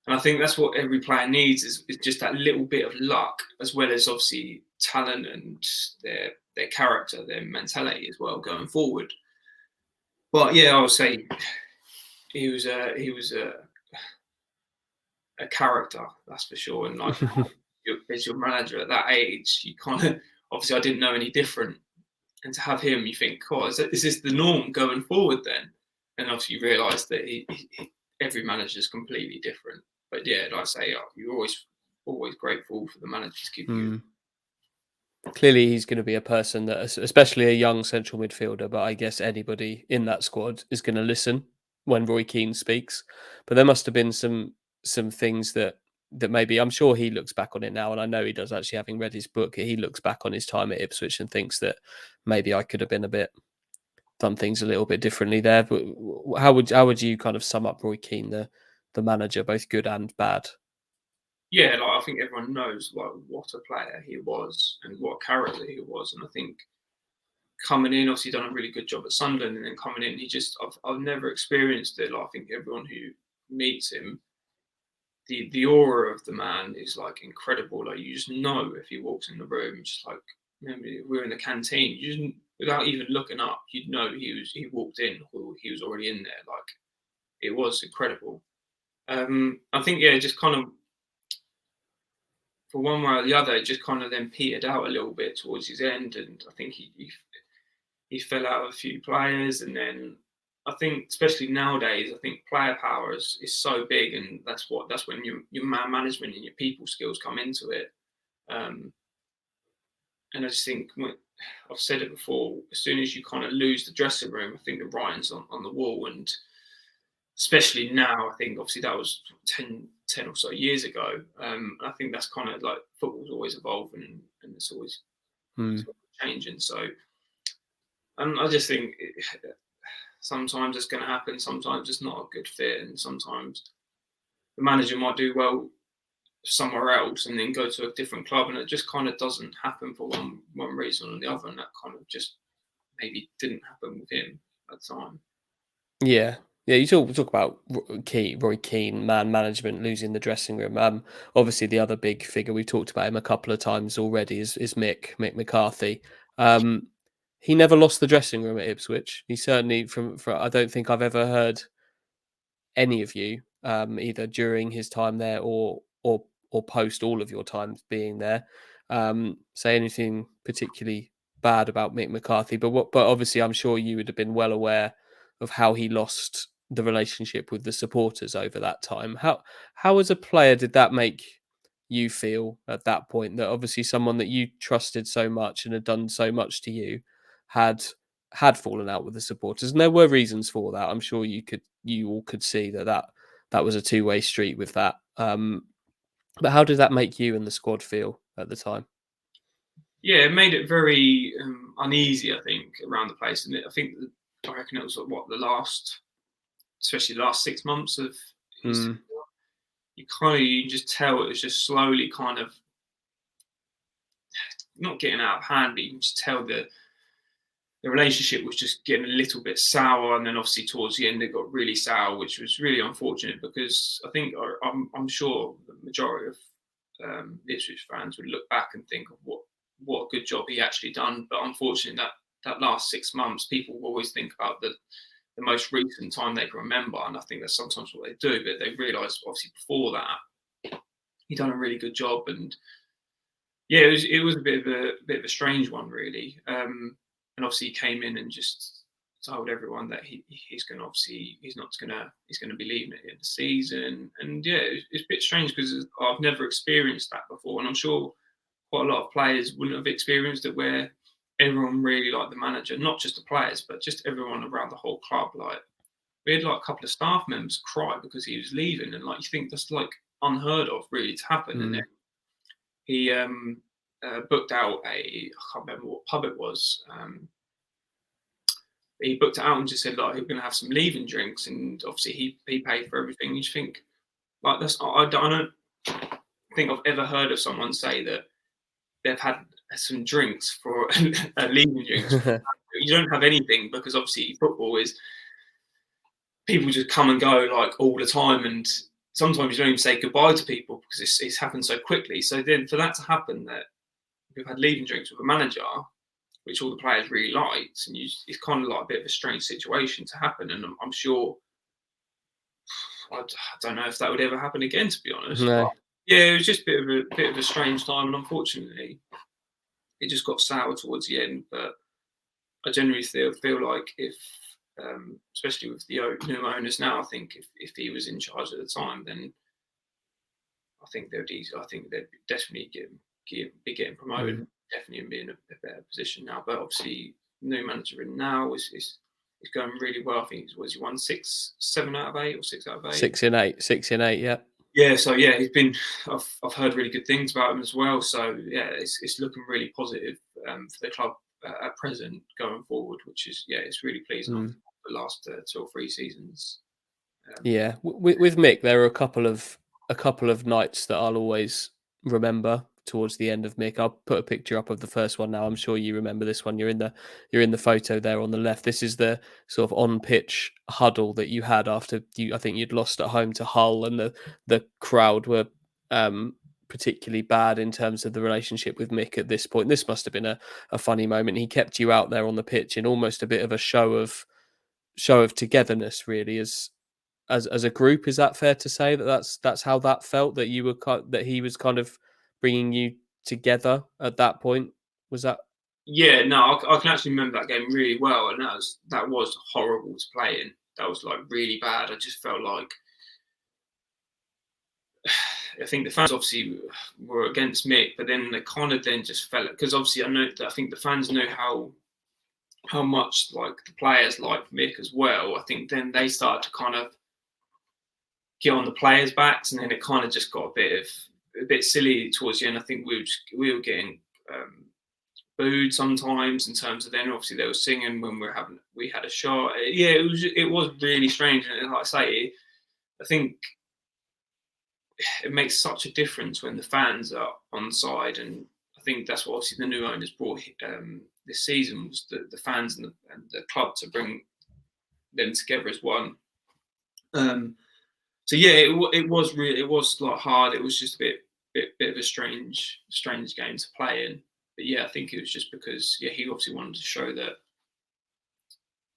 And I think that's what every player needs is just that little bit of luck, as well as obviously talent and their character, their mentality as well going forward. But yeah, I would say he was a character, that's for sure. And like, as your manager at that age, you kind of, obviously I didn't know any different, and to have him, you think, "Oh, is this the norm going forward then?" And obviously you realise that every manager is completely different. But yeah, like I say, you're always grateful for the managers give you. Clearly, he's going to be a person that, especially a young central midfielder, but I guess anybody in that squad is going to listen when Roy Keane speaks. But there must have been some things that that maybe, I'm sure he looks back on it now, and I know he does, actually, having read his book, he looks back on his time at Ipswich and thinks that maybe I could have been done things a little bit differently there. But how would you kind of sum up Roy Keane, the manager, both good and bad? Yeah, like I think everyone knows like what a player he was and what a character he was, and I think coming in, obviously done a really good job at Sunderland, and then coming in, I've never experienced it. Like, I think everyone who meets him, the aura of the man is like incredible. Like, you just know if he walks in the room, just like, maybe we're in the canteen, you just, without even looking up, you'd know he walked in or he was already in there. Like, it was incredible. I think, yeah, just kind of for one way or the other, it just kind of then petered out a little bit towards his end, and I think he fell out of a few players, and then I think, especially nowadays, I think player power is so big, and that's when your man management and your people skills come into it. Um, and I just think, I've said it before, as soon as you kind of lose the dressing room, I think the writing's on the wall, and especially now, I think obviously that was 10 or so years ago. I think that's kind of like football's always evolving, and it's always changing. So, and I just think sometimes it's going to happen. Sometimes it's not a good fit, and sometimes the manager might do well somewhere else and then go to a different club, and it just kind of doesn't happen for one reason or the other, and that kind of just maybe didn't happen with him at the time. Yeah. Yeah, you talk about Roy Keane, man management, losing the dressing room. Obviously the other big figure, we've talked about him a couple of times already, is Mick McCarthy. He never lost the dressing room at Ipswich. He certainly, from I don't think I've ever heard any of you, either during his time there or post all of your times being there, say anything particularly bad about Mick McCarthy. But obviously, I'm sure you would have been well aware of how he lost the relationship with the supporters over that time. How as a player did that make you feel at that point? That obviously someone that you trusted so much and had done so much to you had fallen out with the supporters, and there were reasons for that. I'm sure you all could see that was a two-way street with that. But how did that make you and the squad feel at the time? Yeah, it made it very uneasy, I think, around the place, and I reckon it was what especially the last 6 months of his. Mm, You can just tell it was just slowly kind of not getting out of hand, but you can just tell the relationship was just getting a little bit sour, and then obviously towards the end it got really sour, which was really unfortunate, because I think I'm sure the majority of Ipswich fans would look back and think of what a good job he actually done. But unfortunately, that last 6 months, people will always think about the most recent time they can remember, and I think that's sometimes what they do. But they realise obviously before that he done a really good job, and yeah, it was a bit of a strange one, really. And obviously he came in and just told everyone that he's going to be leaving at the end of the season. And yeah, it's a bit strange because I've never experienced that before, and I'm sure quite a lot of players wouldn't have experienced it, where everyone really liked the manager, not just the players, but just everyone around the whole club. Like, we had like a couple of staff members cry because he was leaving, and like, you think that's like unheard of really to happen. And then he booked out I can't remember what pub it was. He booked it out and just said like, we're going to have some leaving drinks, and obviously he paid for everything. You just think like, I don't think I've ever heard of someone say that they've had some drinks for leaving drinks. You don't have anything, because obviously football is, people just come and go like all the time, and sometimes you don't even say goodbye to people because it's happened so quickly. So then for that to happen, that we've had leaving drinks with a manager, which all the players really liked, and it's kind of like a bit of a strange situation to happen. And I'm sure, I don't know if that would ever happen again, to be honest. no. But yeah, it was just a bit of a strange time, and unfortunately, it just got sour towards the end. But I generally feel like if, especially with the new owners now, I think if he was in charge at the time, then I think they'd definitely be getting promoted. Definitely be in a better position now. But obviously, new manager in now is going really well. I think he won 7 out of 8 or 6 out of 8. 6 in 8, 6 in 8, yeah. Yeah, so yeah, I've heard really good things about him as well. So yeah, it's looking really positive for the club at present going forward, which is yeah, it's really pleasing after Mm. the last 2 or 3 seasons. Yeah, with Mick, there are a couple of nights that I'll always remember towards the end of Mick. I'll put a picture up of the first one now. I'm sure you remember this one. You're in the photo there on the left. This is the sort of on pitch huddle that you had after I think you'd lost at home to Hull, and the crowd were um, particularly bad in terms of the relationship with Mick at this point. This must have been a funny moment. He kept you out there on the pitch in almost a bit of a show of togetherness, really, as a group. Is that fair to say that that's how that felt, that you were that he was kind of bringing you together at that point? Was that? Yeah, no, I can actually remember that game really well, and that was horrible to play in. That was like really bad. I just felt like I think the fans obviously were against Mick, but then they kind of then just fell because obviously I think the fans know how much like the players like Mick as well. I think then they started to kind of get on the players' backs, and then it kind of just got a bit silly towards the end. I think we were getting booed sometimes in terms of then obviously they were singing when we had a shot. Yeah, it was really strange, and like I say, I think it makes such a difference when the fans are on side, and I think that's what obviously the new owners brought this season was the fans and the club to bring them together as one. So yeah, it was like hard. It was just a bit of a strange game to play in. But yeah, I think it was just because yeah he obviously wanted to show that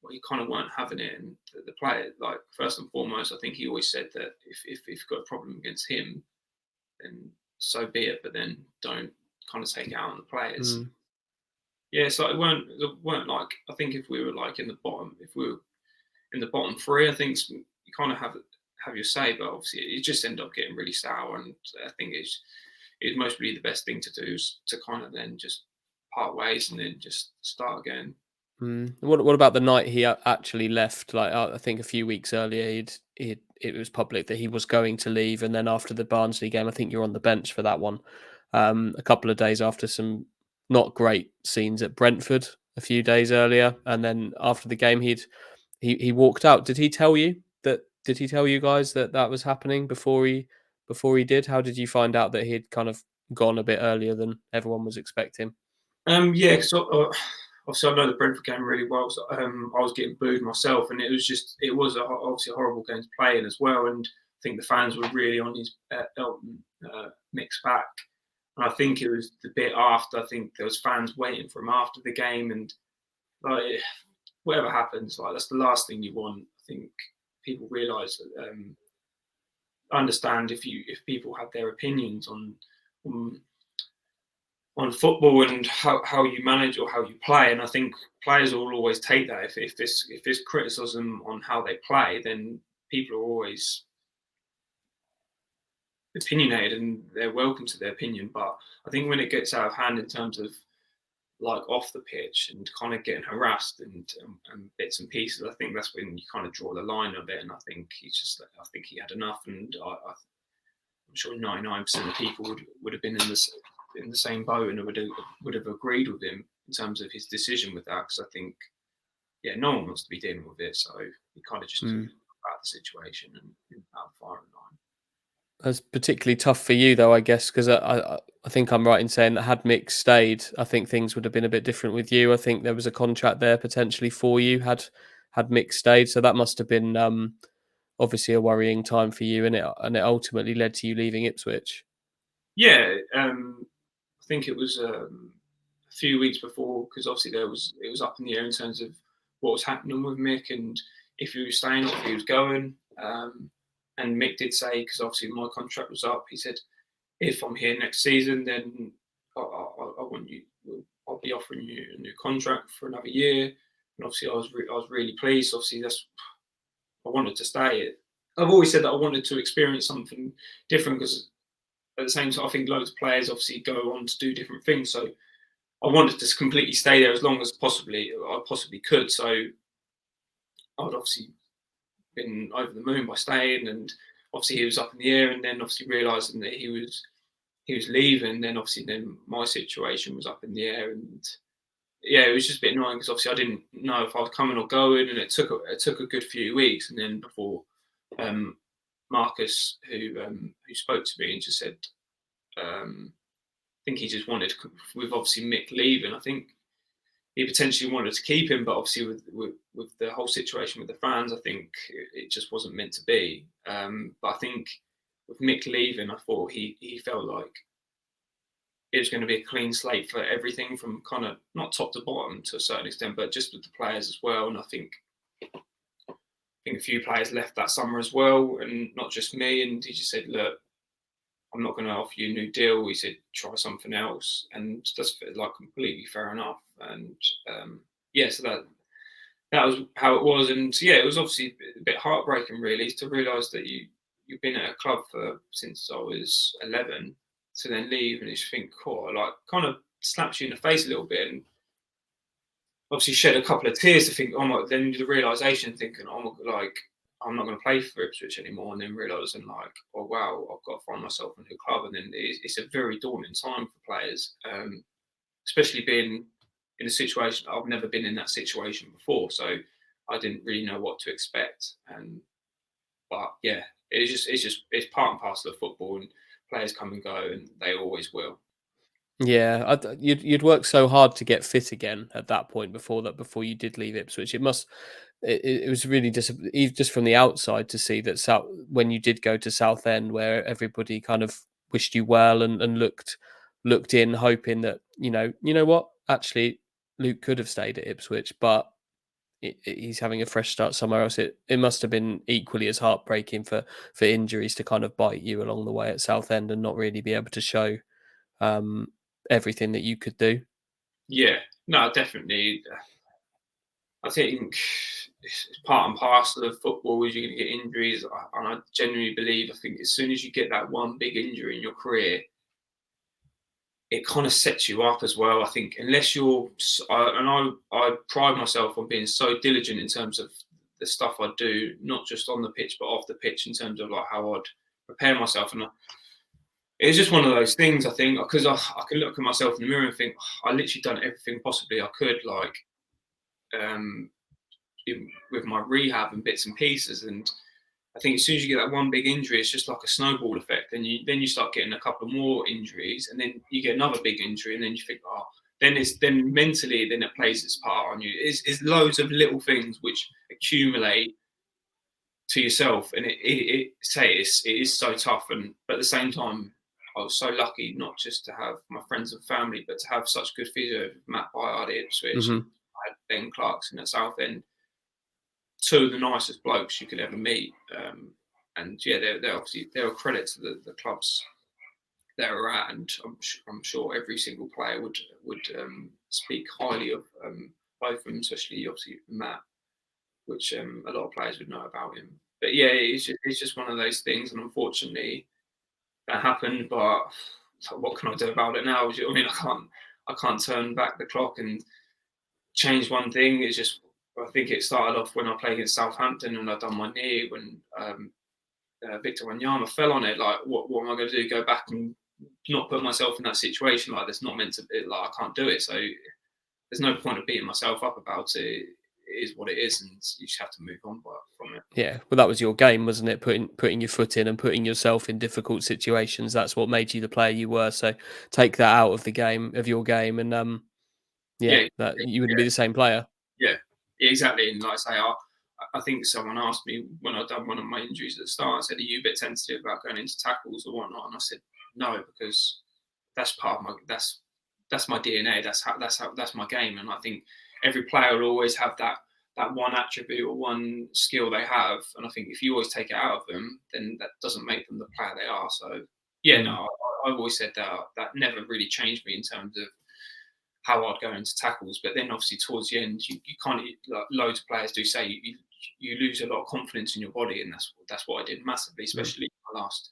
well he kind of weren't having it, and the player like first and foremost, I think he always said that if you've got a problem against him, then so be it. But then don't kind of take it out on the players. Mm, Yeah, so it weren't like I think if we were like in the bottom, if we were in the bottom three, I think you kind of have your say, but obviously it just ended up getting really sour, and I think it's mostly the best thing to do is to kind of then just part ways and then just start again. What about the night he actually left? Like I think a few weeks earlier, it was public that he was going to leave, and then after the Barnsley game, I think you're on the bench for that one. A couple of days after some not great scenes at Brentford a few days earlier, and then after the game, he walked out. Did he tell you that? Did he tell you guys that that was happening before he did? How did you find out that he'd kind of gone a bit earlier than everyone was expecting? Yeah, so obviously I know the Brentford game really well. So I was getting booed myself, and it was obviously a horrible game to play in as well. And I think the fans were really on his Elton Mick's back. And I think it was the bit after. I think there was fans waiting for him after the game, and like whatever happens, like that's the last thing you want. I think people realise that. I understand if people have their opinions on on football and how you manage or how you play. And I think players will always take that. If there's criticism on how they play, then people are always opinionated and they're welcome to their opinion. But I think when it gets out of hand in terms of like off the pitch and kind of getting harassed and bits and pieces, I think that's when you kind of draw the line of it. And I think I think he had enough. And I'm sure 99% of people would have been in the same boat and would have agreed with him in terms of his decision with that. Because I think, yeah, no one wants to be dealing with it, so he kind of just took Mm. about the situation and out of firing line. That's particularly tough for you, though, I guess, because I think I'm right in saying that had Mick stayed, I think things would have been a bit different with you. I think there was a contract there potentially for you had Mick stayed, so that must have been obviously a worrying time for you, and it ultimately led to you leaving Ipswich. Yeah, I think it was a few weeks before because obviously it was up in the air in terms of what was happening with Mick and if he was staying or if he was going. And Mick did say because obviously my contract was up. He said if I'm here next season, then I want you. I'll be offering you a new contract for another year. And obviously, I was really pleased. Obviously, I wanted to stay. I've always said that I wanted to experience something different because at the same time, I think loads of players obviously go on to do different things. So I wanted to completely stay there as long as I possibly could. So I'd obviously been over the moon by staying, and obviously he was up in the air, and then obviously realising that he was leaving, then obviously then my situation was up in the air, and yeah, it was just a bit annoying because obviously I didn't know if I was coming or going, and it took a good few weeks, and then before Marcus, who spoke to me and just said, I think he just wanted, with obviously Mick leaving, I think he potentially wanted to keep him, but obviously with the whole situation with the fans, I think it just wasn't meant to be. But I think with Mick leaving, I thought he felt like it was going to be a clean slate for everything, from kind of not top to bottom to a certain extent, but just with the players as well. And I think a few players left that summer as well, and not just me. And he just said, "Look, I'm not going to offer you a new deal." He said, "Try something else," and that's like completely fair enough. And yeah, so that was how it was. And yeah, it was obviously a bit heartbreaking, really, to realise that you've been at a club since I was 11, to then leave, and you just think, "Oh," like kind of slaps you in the face a little bit, and obviously shed a couple of tears to think, "Oh my," then the realisation, thinking, "Oh my," like, I'm not going to play for Ipswich anymore, and then realising like, "Oh wow, I've got to find myself a new club," and then it's a very daunting time for players, especially being in a situation. I've never been in that situation before, so I didn't really know what to expect. But yeah, it's part and parcel of football, and players come and go, and they always will. Yeah, you'd worked so hard to get fit again at that point before you did leave Ipswich. It was really just from the outside to see that when you did go to Southend, where everybody kind of wished you well and looked in, hoping that you know what, actually Luke could have stayed at Ipswich, but he's having a fresh start somewhere else. It must have been equally as heartbreaking for injuries to kind of bite you along the way at Southend and not really be able to show um, everything that you could do. Yeah, no, definitely. I think it's part and parcel of football is you're going to get injuries, and I genuinely believe, I think as soon as you get that one big injury in your career, it kind of sets you up as well. I think unless I pride myself on being so diligent in terms of the stuff I do, not just on the pitch but off the pitch, in terms of like how I'd prepare myself. And it's just one of those things, I think, because I can look at myself in the mirror and think, "Oh, I literally done everything possibly I could, like um, with my rehab and bits and pieces." And I think as soon as you get that one big injury, it's just like a snowball effect. And then you start getting a couple more injuries, and then you get another big injury, and then you think, "Oh," then mentally, then it plays its part on you. It's loads of little things which accumulate to yourself, and it is so tough. And but at the same time, I was so lucky not just to have my friends and family, but to have such good physio, Matt Byard at Ipswich, and Hmm. I had Ben Clarkson at Southend, two of the nicest blokes you could ever meet. And yeah, they're obviously they're a credit to the clubs they're at, and I'm sure every single player would speak highly of both of them, especially obviously Matt, which a lot of players would know about him. But yeah, it's just one of those things, and unfortunately that happened. But what can I do about it now? I mean, I can't turn back the clock and change one thing. It's just, I think it started off when I played against Southampton and I done my knee when Victor Wanyama fell on it. Like, what am I going to do? Go back and not put myself in that situation? Like, that's not meant to be. Like, I can't do it. So there's no point of beating myself up about it. It is what it is, and you just have to move on from it. Yeah, well, that was your game, wasn't it? Putting your foot in and putting yourself in difficult situations. That's what made you the player you were. So take that out of your game, and yeah, Yeah, that you wouldn't be yeah, the same player. yeah, yeah, exactly. And like I say, I think someone asked me when I done one of my injuries at the start, I said, "Are you a bit tentative about going into tackles or whatnot?" And I said, "No, because that's part of my that's my DNA. That's my game." And I think every player will always have that one attribute or one skill they have. And I think if you always take it out of them, then that doesn't make them the player they are. So yeah, Mm. no, I've always said that never really changed me in terms of how I'd go into tackles. But then obviously towards the end, you kind of, like loads of players do say, you lose a lot of confidence in your body, and that's what I did massively, Mm. especially my last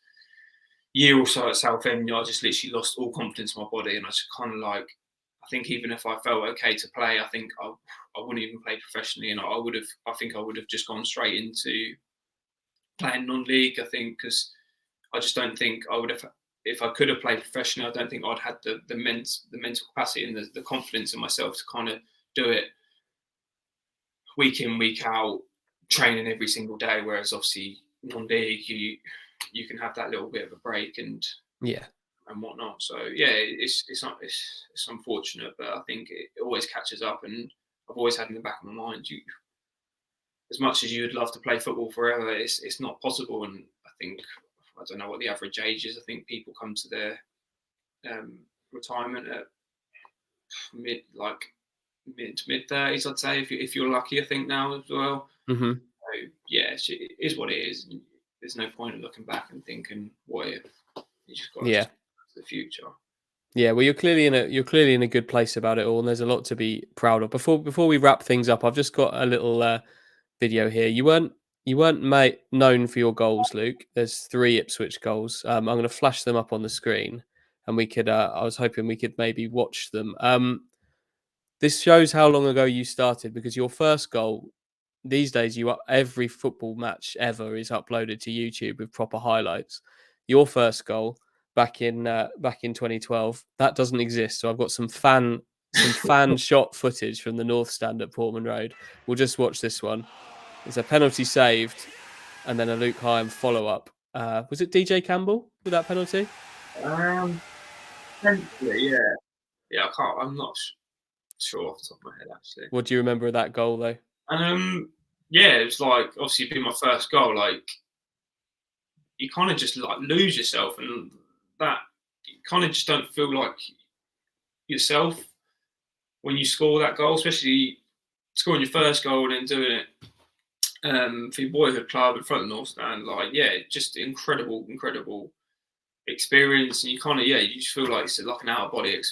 year or so at Southend. I just literally lost all confidence in my body, and I just kind of like, I think even if I felt okay to play, I think I wouldn't even play professionally, and I think I would have just gone straight into playing non-league. I think because I just don't think I would have, if I could have played professionally, I don't think I'd had the mental capacity and the confidence in myself to kind of do it week in, week out, training every single day. Whereas obviously non-league, you can have that little bit of a break and whatnot. So yeah, it's unfortunate, but I think it always catches up, and I've always had in the back of my mind, as much as you'd love to play football forever, it's not possible. And I think, I don't know what the average age is. I think people come to their retirement at mid to mid 30s, I'd say, if you're lucky. I think now as well. Mm-hmm. So yeah, it is what it is. There's no point in looking back and thinking, what if? You just got to to the future. Yeah, well, you're clearly in a good place about it all, and there's a lot to be proud of. Before we wrap things up, I've just got a little video here. You weren't known for your goals, Luke. There's 3 Ipswich goals. I'm going to flash them up on the screen, and we could. I was hoping we could maybe watch them. This shows how long ago you started, because your first goal, these days, every football match ever is uploaded to YouTube with proper highlights. Your first goal back in 2012, that doesn't exist. So I've got some fan shot footage from the North Stand at Portman Road. We'll just watch this one. It's a penalty saved, and then a Luke Hyam follow up. Was it DJ Campbell with that penalty? Potentially, yeah. Yeah, I'm not sure off the top of my head, actually. What do you remember of that goal, though? Yeah, it was like, obviously being my first goal, like you kind of just like lose yourself, and that you kind of just don't feel like yourself when you score that goal, especially scoring your first goal and then doing it for your boyhood club in front of the North Stand. Like, yeah, just incredible experience, and you kind of, yeah, you just feel like it's like an out of body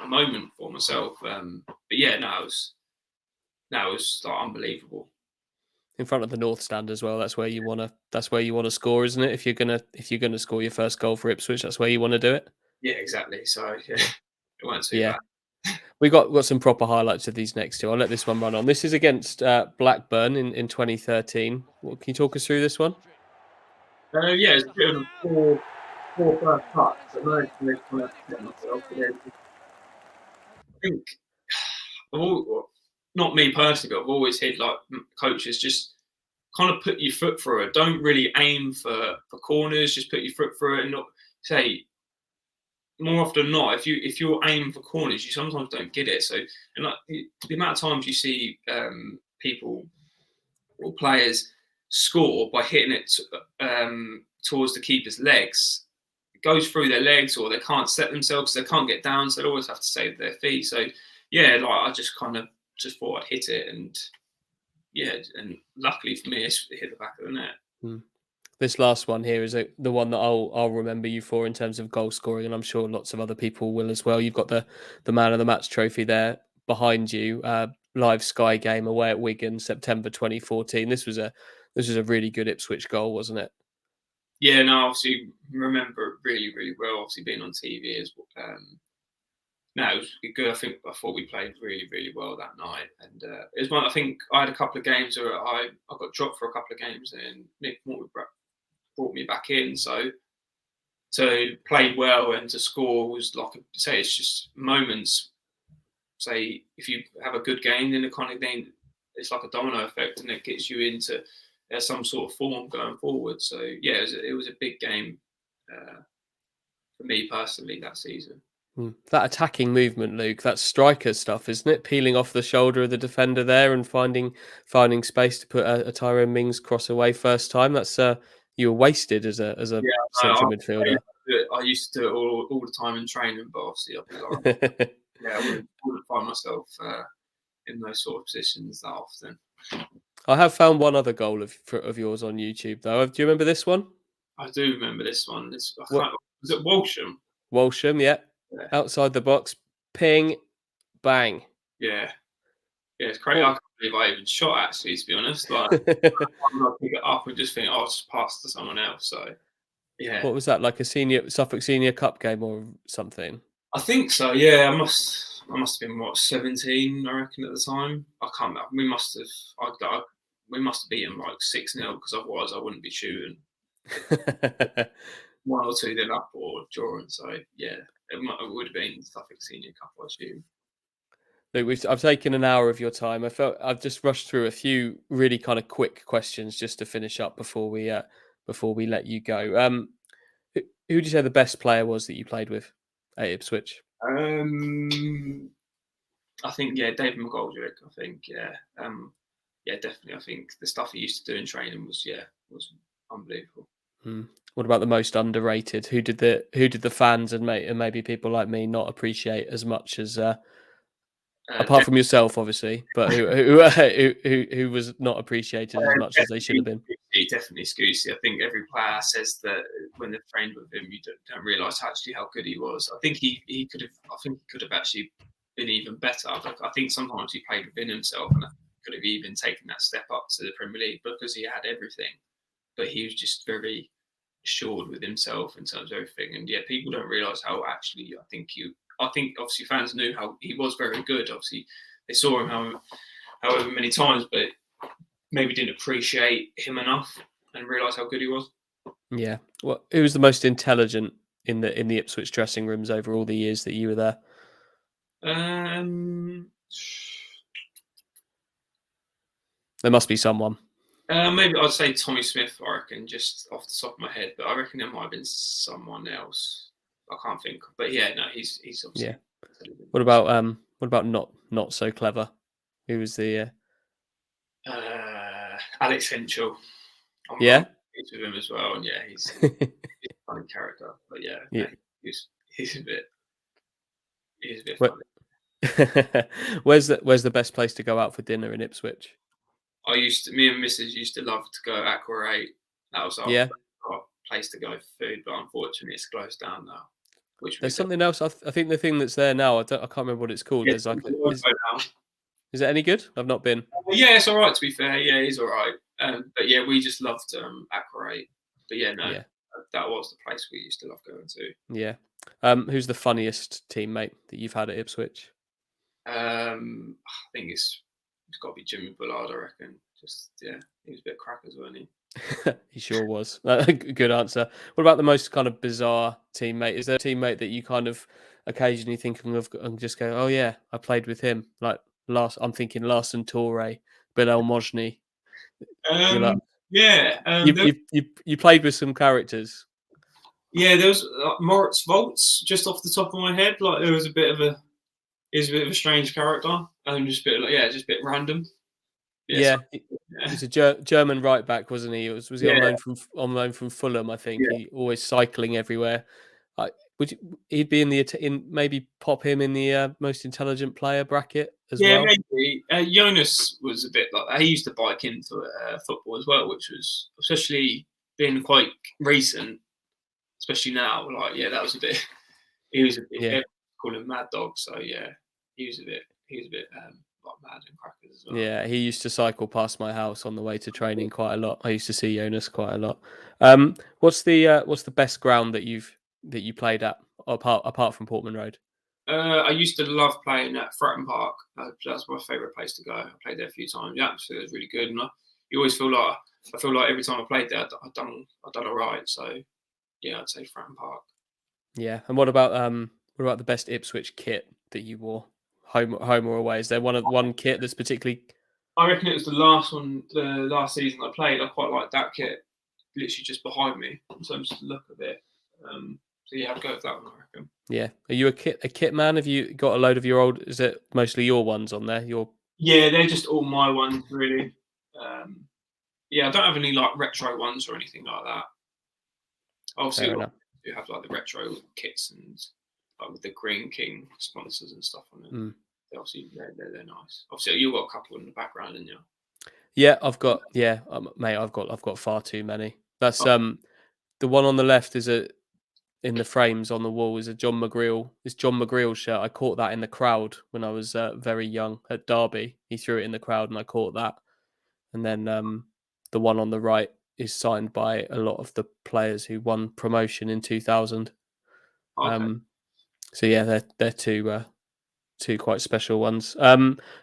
moment for myself. But yeah, no, it was like unbelievable. In front of the North Stand as well. That's where you want to score, isn't it? If you're gonna score your first goal for Ipswich, that's where you want to do it. Yeah, exactly. So yeah, it won't too bad. We got some proper highlights of these next 2. I'll let this one run on. This is against Blackburn in 2013. Can you talk us through this one? Yeah, it's a bit of a poor first touch, but no, I think, not me personally, but I've always heard like coaches just kind of put your foot through it. Don't really aim for corners. Just put your foot through it, and not say, more often than not, if you're aiming for corners, you sometimes don't get it. So, and like the amount of times you see people or players score by hitting it towards the keeper's legs, it goes through their legs, or they can't set themselves, they can't get down, so they always have to save their feet. So yeah, like I just kind of just thought I'd hit it, and yeah, and luckily for me, it hit the back of the net. This last one here is the one that I'll remember you for in terms of goal scoring, and I'm sure lots of other people will as well. You've got the man of the match trophy there behind you. Live Sky game away at Wigan, September 2014. This was a really good Ipswich goal, wasn't it? Yeah, no, obviously remember it really, really well. Obviously being on TV as well. No, it was good. I thought we played really, really well that night, and it was one. I think I had a couple of games where I got dropped for a couple of games, and Mick brought me back in. So to play well and to score was like, say, it's just moments. Say if you have a good game, then it's like a domino effect, and it gets you into some sort of form going forward. So yeah, it was a big game for me personally that season. That attacking movement, Luke, that's striker stuff, isn't it? Peeling off the shoulder of the defender there and finding space to put a Tyrone Mings cross away first time. That's you were wasted as a central midfielder. I used to do it all the time in training, but obviously I'd be like, yeah, I wouldn't find myself in those sort of positions that often. I have found one other goal of yours on YouTube, though. Do you remember this one? I do remember this one. Was it Walsham? Walsham, yeah. Outside the box, ping, bang. Yeah, it's crazy. I can't believe I even shot, actually, to be honest. Like, I'm not pick it up and just think, I'll just pass to someone else. So, yeah. What was that, like a Suffolk Senior Cup game or something? I think so. Yeah, I must have been 17, I reckon, at the time. I can't remember. We must have. we must have beaten like 6-0 because otherwise I wouldn't be shooting 1 or 2 up or drawing. So yeah, it would have been Suffolk Senior Cup, I assume. Look, I've taken an hour of your time. I've just rushed through a few really kind of quick questions just to finish up before we let you go. Who would you say the best player was that you played with at Ipswich? I think David McGoldrick. I think definitely. I think the stuff he used to do in training was unbelievable. What about the most underrated? Who did the fans and maybe people like me not appreciate as much as apart from yourself, obviously, but who was not appreciated as much as they should have been? Definitely Scousy. I think every player says that when they've trained with him, you don't realise actually how good he was. I think he could have. I think he could have actually been even better. But I think sometimes he played within himself, and I could have even taken that step up to the Premier League because he had everything. But he was just very assured with himself in terms of everything. And people don't realise how actually I think obviously fans knew how he was very good. Obviously they saw him however many times, but maybe didn't appreciate him enough and realise how good he was. Yeah. Well, who was the most intelligent in the Ipswich dressing rooms over all the years that you were there? There must be someone. Maybe I'd say Tommy Smith, I reckon, just off the top of my head. But I reckon there might have been someone else. I can't think. But he's obviously. Yeah. What about not so clever? Who was the Alex Henschel. I'm Yeah. with him as well, and he's a funny character. But he's a bit funny. Where's the best place to go out for dinner in Ipswich? Me and Mrs. used to love to go Aqua 8. That was our place to go for food, but unfortunately it's closed down now. There's something else. I think the thing that's there now, I can't remember what it's called. There's like, is it any good? I've not been. Yeah, it's all right to be fair. Yeah, he's all right. But we just loved Aqua 8. But that was the place we used to love going to. Yeah. Who's the funniest teammate that you've had at Ipswich? I think it's got to be Jimmy Bullard, I reckon. He was a bit crackers, wasn't he? He sure was. Good answer. What about the most kind of bizarre teammate? Is there a teammate that you kind of occasionally thinking of and just go, oh yeah, I played with him? Like I'm thinking Larson Toure, Bilal Mojni. You played with some characters. Yeah, there was Moritz Volts just off the top of my head. Like there was a bit of a strange character and just a bit just a bit random. He's a German right back, wasn't he? Was he on loan from Fulham? I think he always cycling everywhere. He'd be maybe pop him in the most intelligent player bracket as well. Yeah, maybe. Jonas was a bit like that. He used to bike into football as well, which was especially being quite recent, especially now. Like that was a bit. He was a bit. Call him Mad Dog. So he was a bit like mad and crackers as well. Yeah, he used to cycle past my house on the way to training quite a lot. I used to see Jonas quite a lot. What's the best ground that you played at apart from Portman Road? I used to love playing at Fratton Park. That's my favourite place to go. I played there a few times. The atmosphere was really good, and you always feel like every time I played there, I've done all right. So I'd say Fratton Park. Yeah, and what about the best Ipswich kit that you wore, home or away? Is there one kit that's particularly? I reckon it was the last season I played. I quite liked that kit, literally just behind me in terms of the look of it. I'd go with that one, I reckon. Yeah. Are you a kit man? Have you got a load of your old? Is it mostly your ones on there? Yeah, they're just all my ones, really. I don't have any like retro ones or anything like that. Obviously, you have like the retro kits and like with the Green King sponsors and stuff on it. Obviously, they're nice. Obviously, you've got a couple in the background, haven't you? Yeah, I've got. Yeah, mate, I've got far too many. That's the one on the left is in the frames on the wall is a John McGreal. It's John McGreal shirt. I caught that in the crowd when I was very young at Derby. He threw it in the crowd and I caught that. And then the one on the right is signed by a lot of the players who won promotion in 2000. Okay. So they're two quite special ones.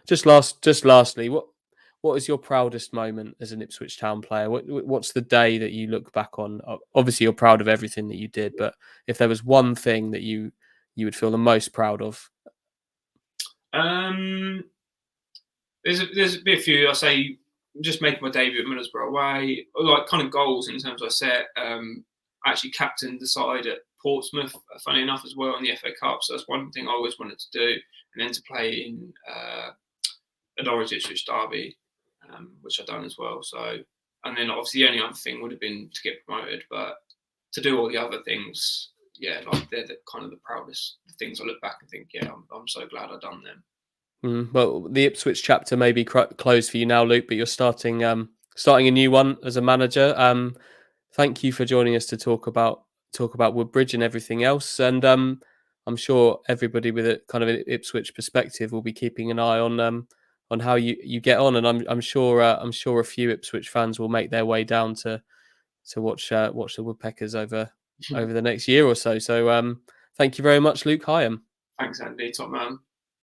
Just lastly, what is your proudest moment as an Ipswich Town player? What's the day that you look back on? Obviously, you're proud of everything that you did, but if there was one thing that you would feel the most proud of. Um, there's a few. I say just making my debut at Middlesbrough away, like kind of goals in terms of I set. I actually captained the side at Portsmouth, funny enough, as well in the FA Cup. So that's one thing I always wanted to do, and then to play in an Ipswich derby, which I've done as well. So, and then obviously the only other thing would have been to get promoted, but to do all the other things, yeah, like they're the kind of the proudest things. I look back and think, yeah, I'm so glad I've done them. Well, the Ipswich chapter may be closed for you now, Luke, but you're starting a new one as a manager. Thank you for joining us to talk about Woodbridge and everything else. And I'm sure everybody with a kind of an Ipswich perspective will be keeping an eye on how you get on. And I'm sure a few Ipswich fans will make their way down to watch the Woodpeckers over the next year or so. So thank you very much, Luke Hyam. Thanks, Andy. Top man.